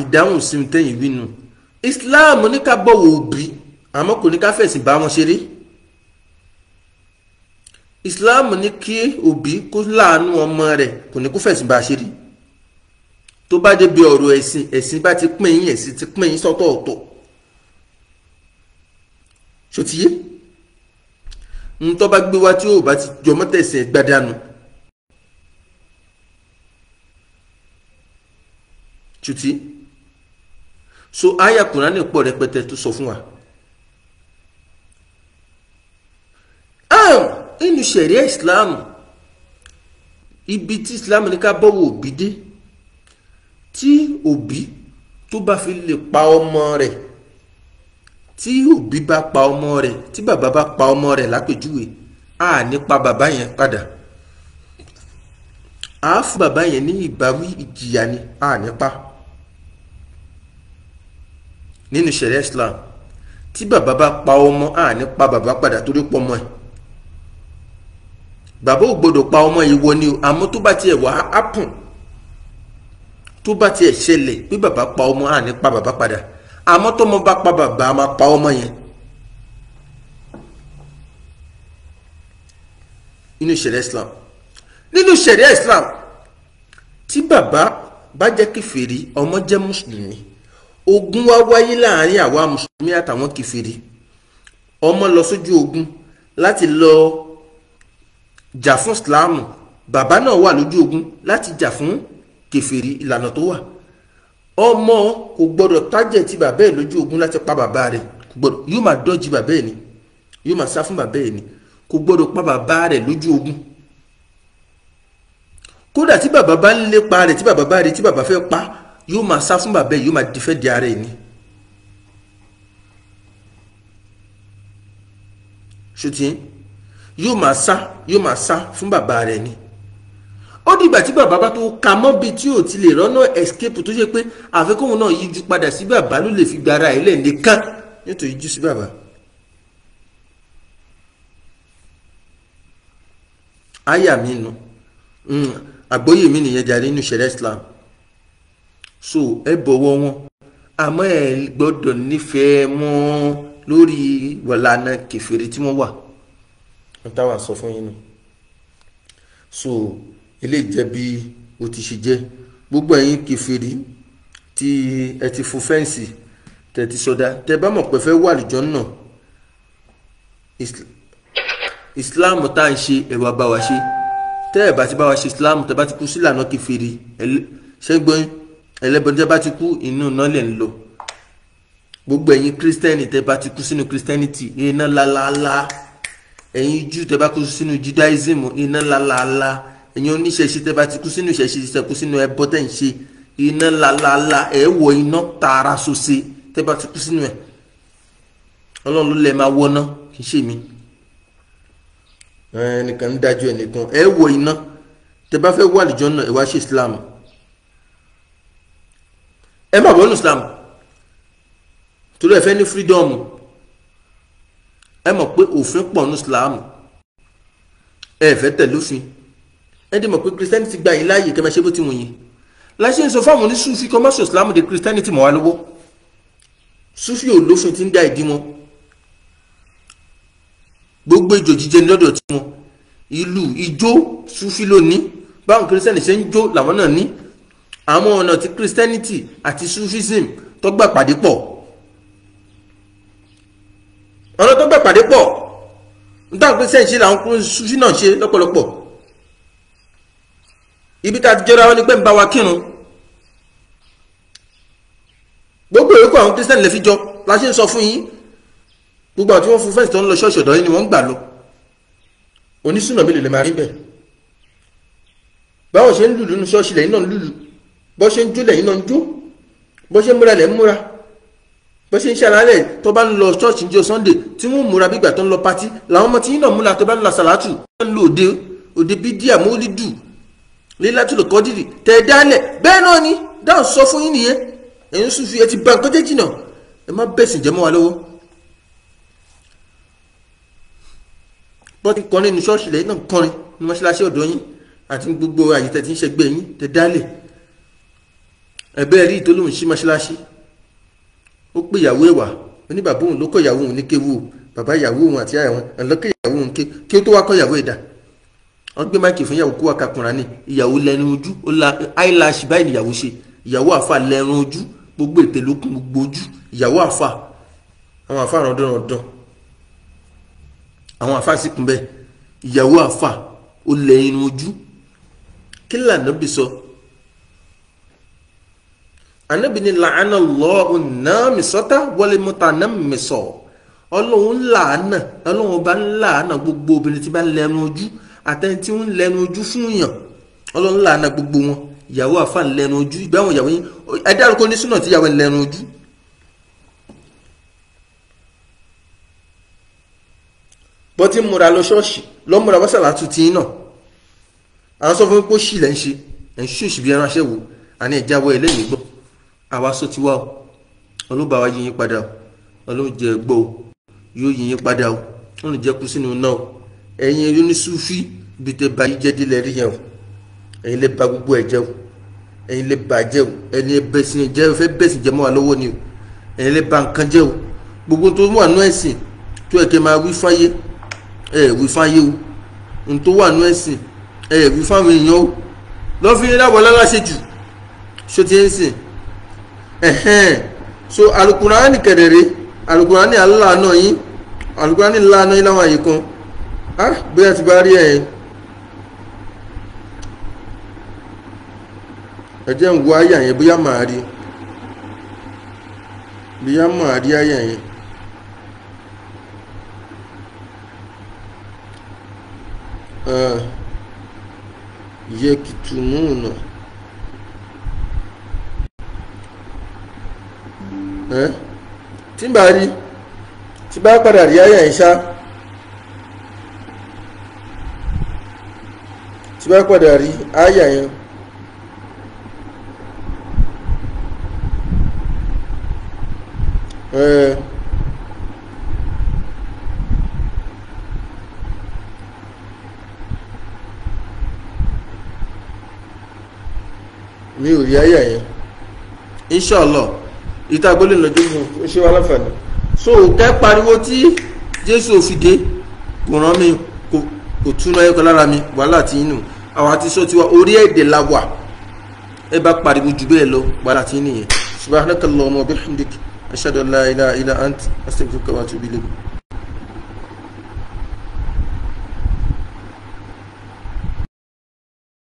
ìdáhùn sí tẹ́yìn wínú Islam ní ká bọ̀wọ̀ òbí àmọ́ kò ní ká fẹ̀sìn bá wọn ṣeré. Islam ní kí òbí kó láàánú ọmọ rẹ̀ kò ní kó fẹ̀sìn bá ṣeré. Tó bá débi ọ̀rọ̀ ẹ̀sìn bá ti pín yín ẹ̀sìn ti pín yín sọ́tọ̀ọ̀tọ̀ ṣòtíyé ń tó bá gbé wá tí ó bá ti jọmọ́ tẹ̀sìn gbádànù. Ṣùtí so aya Kùránì pọ̀ rẹpẹtẹ tó sọ fún wa inú ṣẹ̀ríà Islam ibi tí Islam ní ká bọ̀wọ̀ òbí dé tí òbí tó bá fi lè pa ọmọ rẹ̀ tí òbí bá pa ọmọ rẹ̀ tí bàbá bá pa ọmọ rẹ̀ lápèjúwe a ní pa bàbá yẹn padà a fún bàbá yẹn ní ìbáwí ìjìyà ni a ní pa. Nínú ṣẹ̀ríà Islam tí bàbá bá pa ọmọ a ní pa bàbá padà torí pọ̀ ọmọ ẹ̀ bàbá ò gbọdọ̀ pa ọmọ yìí wọ ni o àmọ́ tó bá tiẹ̀ wá ápùn tó bá tiẹ̀ ṣẹlẹ̀ pé bàbá pa ọmọ a ní pa bàbá padà àmọ́ tọ́mọ bá pa bàbá a máa pa ọmọ yẹn nínú ṣẹ̀ríà Islam. Nínú ṣẹ̀ríà Islam tí bàbá bá jẹ́ kèfèrí ọmọ jẹ́ mùsùlùmí, ogun wá wáyé láàrin àwa mùsùlùmí àtàwọn kèfèrí, ọmọ lọ sójú ogun láti lọ jà fún Islam, bàbá náà wà lójú ogun láti jà fún kèfèrí, ìlànà tó wà. Ọmọ kò gbọdọ̀ tájẹ̀ tí bàbá ẹ̀ lójú ogun láti pa bàbá rẹ̀, kò gbọdọ̀, yóò máa dọ́jú bàbá ẹ̀ ni, yóò máa sá fún bàbá ẹ̀ ni, kò gbọdọ̀ pa bàbá rẹ̀ lójú ogun. Kódà tí bàbá bá ń lépa rẹ̀, tí bàbá bá rí tí bàbá fẹ́ pa, yóò máa sá fún bàbá ẹ̀, yóò máa dìfẹ́ di ara ẹ̀ ni. ṣùtì yóò máa sá fún bàbá rẹ̀ ni. Ó dìgbà tí bàbá bá tó ka mọ́ bí tí ò ti lè rọ́nà escape tó ṣe pé àfikún náà yíjú padà sí bàbá ló lè fi gbára ẹ̀ lẹ́ẹ̀dẹ́ kán nítorí yíjú sí bàbá. Àyà mi nu àgbọ́yé mi nìyẹn jàre nínú ṣẹ̀ríà Islam. So ẹ bọ̀wọ̀ wọn àmọ́ ẹ gbọ́dọ̀ nífẹ̀ẹ́ wọn lórí wàlànà kèfèrí tí wọ́n wà. Wọ́n táwọn sọ fún yín nù. So ilé jẹ́ bí ó ti ṣe jẹ́. Gbogbo ẹ̀yin kèfèrí tí ẹ ti fún fẹ́ǹsì tẹ ti sọdá, tẹ bá mọ̀ pé fẹ́ wà lùjọ́ náà, Islam tá à ń ṣe ẹ̀wà bá wa ṣe. Tẹ́ ẹ̀ bá ti bá wa ṣe Islam, tẹ bá ti kú sílànà kèfèrí, ṣẹ́gbọ́n ẹlẹ́bọn tẹ bá ti kú inú náà lẹ̀ ń lọ. Gbogbo ẹ̀yin kírísítẹ́nì tẹ bá ti kú sínú kírísítẹ́nìtì, iná lálálá. Ẹ̀yin Júù tẹ bá kú sínú Judaism, iná lálálá. Ẹ̀yin oníṣẹ̀ṣe tẹ bá ti kú sínú ìṣẹ̀ṣe, tẹ kú sínú ẹbọ tẹ̀ ń ṣe, iná lálálá. Ẹ wọ iná tààrà sose tẹ bá ti kú sínú ẹ̀. Ọlọ́run ló lẹ̀ máa wọná, kì í ṣe mi. Ẹnìkan ń dájú ẹnìkan. Ẹ wọ iná tẹ bá fẹ́ wà lìjọ́ náà, ẹ wá ṣe Islam. Ẹ má bọ́ ní Islam torí ẹ fẹ́ ní freedom. Ẹ mọ̀ pé òfin pọ̀ ní Islam, ẹ fẹ́ tẹ̀lé òfin. Ẹ dì mọ̀ pé Christianity gba yín láàyè kẹ́ máa ṣe bó ti wù yín. Láṣẹ ń sọ fáwọn oníṣúfì kọ́ máa sọ Islam de Christianity mọ̀ wá lọ́wọ́. Súfì ò lófin tí ń dá ìdí wọn. Gbogbo ìjò jíjẹ ní lọ́dọ̀ tí wọn. Ìlú ìjó Súfì ló ní, báwọn Christianity ṣe ń jó làwọn náà ní. Àwọn ọ̀nà tí Christianity àti Sufism tó gbà pàdé pọ̀. Ọ̀nà tó gbà pàdé pọ̀. Nígbà Christian ṣe làwọn Sufi náà ṣe lọ́pọ̀lọpọ̀. Ibi tá a ti jọra wọn ni pé ń bá wa kírun. Gbogbo ìrókò àwọn Christian lè fi jọ la ṣe ń sọ fún yín. Gbogbo àwọn tí wọ́n fún fẹ́ǹsì tó ń lọ ṣọ́ọ̀ṣì ọ̀dọ̀ yín ni wọ́n ń gbà lọ. Onísùnà mi lè máa rí bẹ́ẹ̀. Báwọn ṣe ń lùlù nínú ṣọ́ọ̀ṣì lẹ́yìn náà ń lùlù. Bọ́ ṣe ń jó lẹ́yìn náà ń jó. Bọ́ ṣe ń múra lẹ́ ń múra. Bọ́ ṣe ń ṣàlàyé tó bá ń lọ ṣọ́ọ̀ṣì ní ọjọ́ Sunday tí wọ́n múra bí ìgbà tó ń lọ pátí, làwọn ọmọ tí yín náà múra tó bá ń lọ sàlátù, tó ń lọ òde bídíà mọ́lídù Lílátùl Kọ́dírì tẹ̀ dálẹ̀. Bẹ́ẹ̀ náà ni dáhùn sọ fún yín nìyẹn. Ẹ̀yin Sufi ẹ ti bà nǹkan jẹ́ jìnnà, ẹ má bẹ̀sìn jẹ́ mọ́ wa lọ́wọ́. Bọ́ ti kọrin ní ṣọ́ọ̀ṣì lẹ́yìn náà kọrin ní mọ́ṣáláṣí ọ̀dọ̀ yín àti gbogbo àyè tẹ̀ tí ń ṣẹgbẹ́ yín tẹ̀ dálẹ̀. Ẹ̀bẹ́ rí ìtòlóhùn sí mọ́ṣáláṣí. Ó pè ìyàwó ẹ̀wà, oníbàbá òun ló kọ́ ìyàwó òun ní kéwú, bàbá ìyàwó òun àti àyà wọn ẹ̀lọ́kẹ́ ìyàwó òun kí ó tó wá kọ́ ìyàwó ẹ̀dá. Wọ́n gbé máìkì fún ìyàwó kó wá kakùnrin ní ìyàwó lẹ́nu ojú, ó la eyelash báyìí ìyàwó ṣe, ìyàwó àfà lẹ́nu ojú, gbogbo ètè lókun gbogbo ojú, ìyàwó àfà, àwọn àfà rọ̀dọ̀rọ̀dọ̀, àwọn àfà sì kún bẹ́ẹ̀, ìyàwó àfà ó lẹ́nu ojú. Kí lànà bí sọ? Ànábì ní la'ana Allahu an-namisata wal-mutanammisah. Ọlọ́run làánà, Ọlọ́run bá ń làánà gbogbo obìnrin tí bá ń lẹ́nu ojú àtẹni tí ń lẹ́nu ojú fún yàn. Ọlọ́run làánà gbogbo wọn. Ìyàwó àfà ń lẹ́nu ojú, ìgbà àwọn ìyàwó yín ẹ dárúkọ ní súnà tí ìyàwó ń lẹ́nu ojú. Bọ́ tí ń múra lọ ṣọ́ọ̀ṣì lọ́ múra wá sàlátù tí náà. Àwọn sọ fún mi pé ó ṣì lẹ́ ń ṣe, ẹ̀ ń ṣòṣì bí ẹran aṣẹ́wó, àní ìjáwọ́ ẹlẹ́yìn gbọ́. Àwa sọ ti wá o, Ọlọ́run bá wa yí yín padà o, Ọlọ́run jẹ́ gbọ́ o, yóò yí yín padà o, Ọlọ́run jẹ́ kú sínú náà o. Ẹ̀yin onísúfí bí tẹ bá yí jẹ́ dílẹ̀ rí yẹn o, ẹ̀yin lè ba gbogbo ẹ̀ jẹ́ o, ẹ̀yin lè bà jẹ́ o, ẹni bẹ̀sìn jẹ́ fẹ́ bẹ̀sìn jẹ́ mọ́ wa lọ́wọ́ ni o. ẹ̀yin lè ba nǹkan jẹ́ o gbogbo tó wà nú ẹ̀sìn tó ẹ̀kẹ́ máa wí fáyé wí fáyé o n tó wà nú ẹ̀sìn wí fáwọn èèyàn o lọ́ fi lábọ̀ láláṣẹ jù ṣó ti ń sìn so alukurani kẹ̀dẹ̀rẹ́ alukurani aláàánú yín alukurani láàánú yín láwọn àyè kan bóyá ti bá rí ẹ̀yìn ẹ̀jẹ̀ ń wo àyà yẹn bóyá màá rí àyà yẹn yẹ kìtùmùnà tí bá rí tí bá padà rí àyà yẹn ṣá tí bá padà rí àyà yẹn mi ò rí àyà yẹn inshallah ìtagbólé lọ́jọ́ fún ṣé wà láǹfààní so kẹ́ pariwo tí Jésù òfìdé kò rán mi kò túnú ẹ̀kọ́ lára mi wàhálà tí inú àwọn àti sọ tiwa orí èdè la wà ẹ bá pariwo jù bẹ́ẹ̀ lọ wàhálà tí nìyẹn subhanakallahumma wa bihamdik ashhadu an la ilaha illa ant astaghfiruka wa atubu ilayk.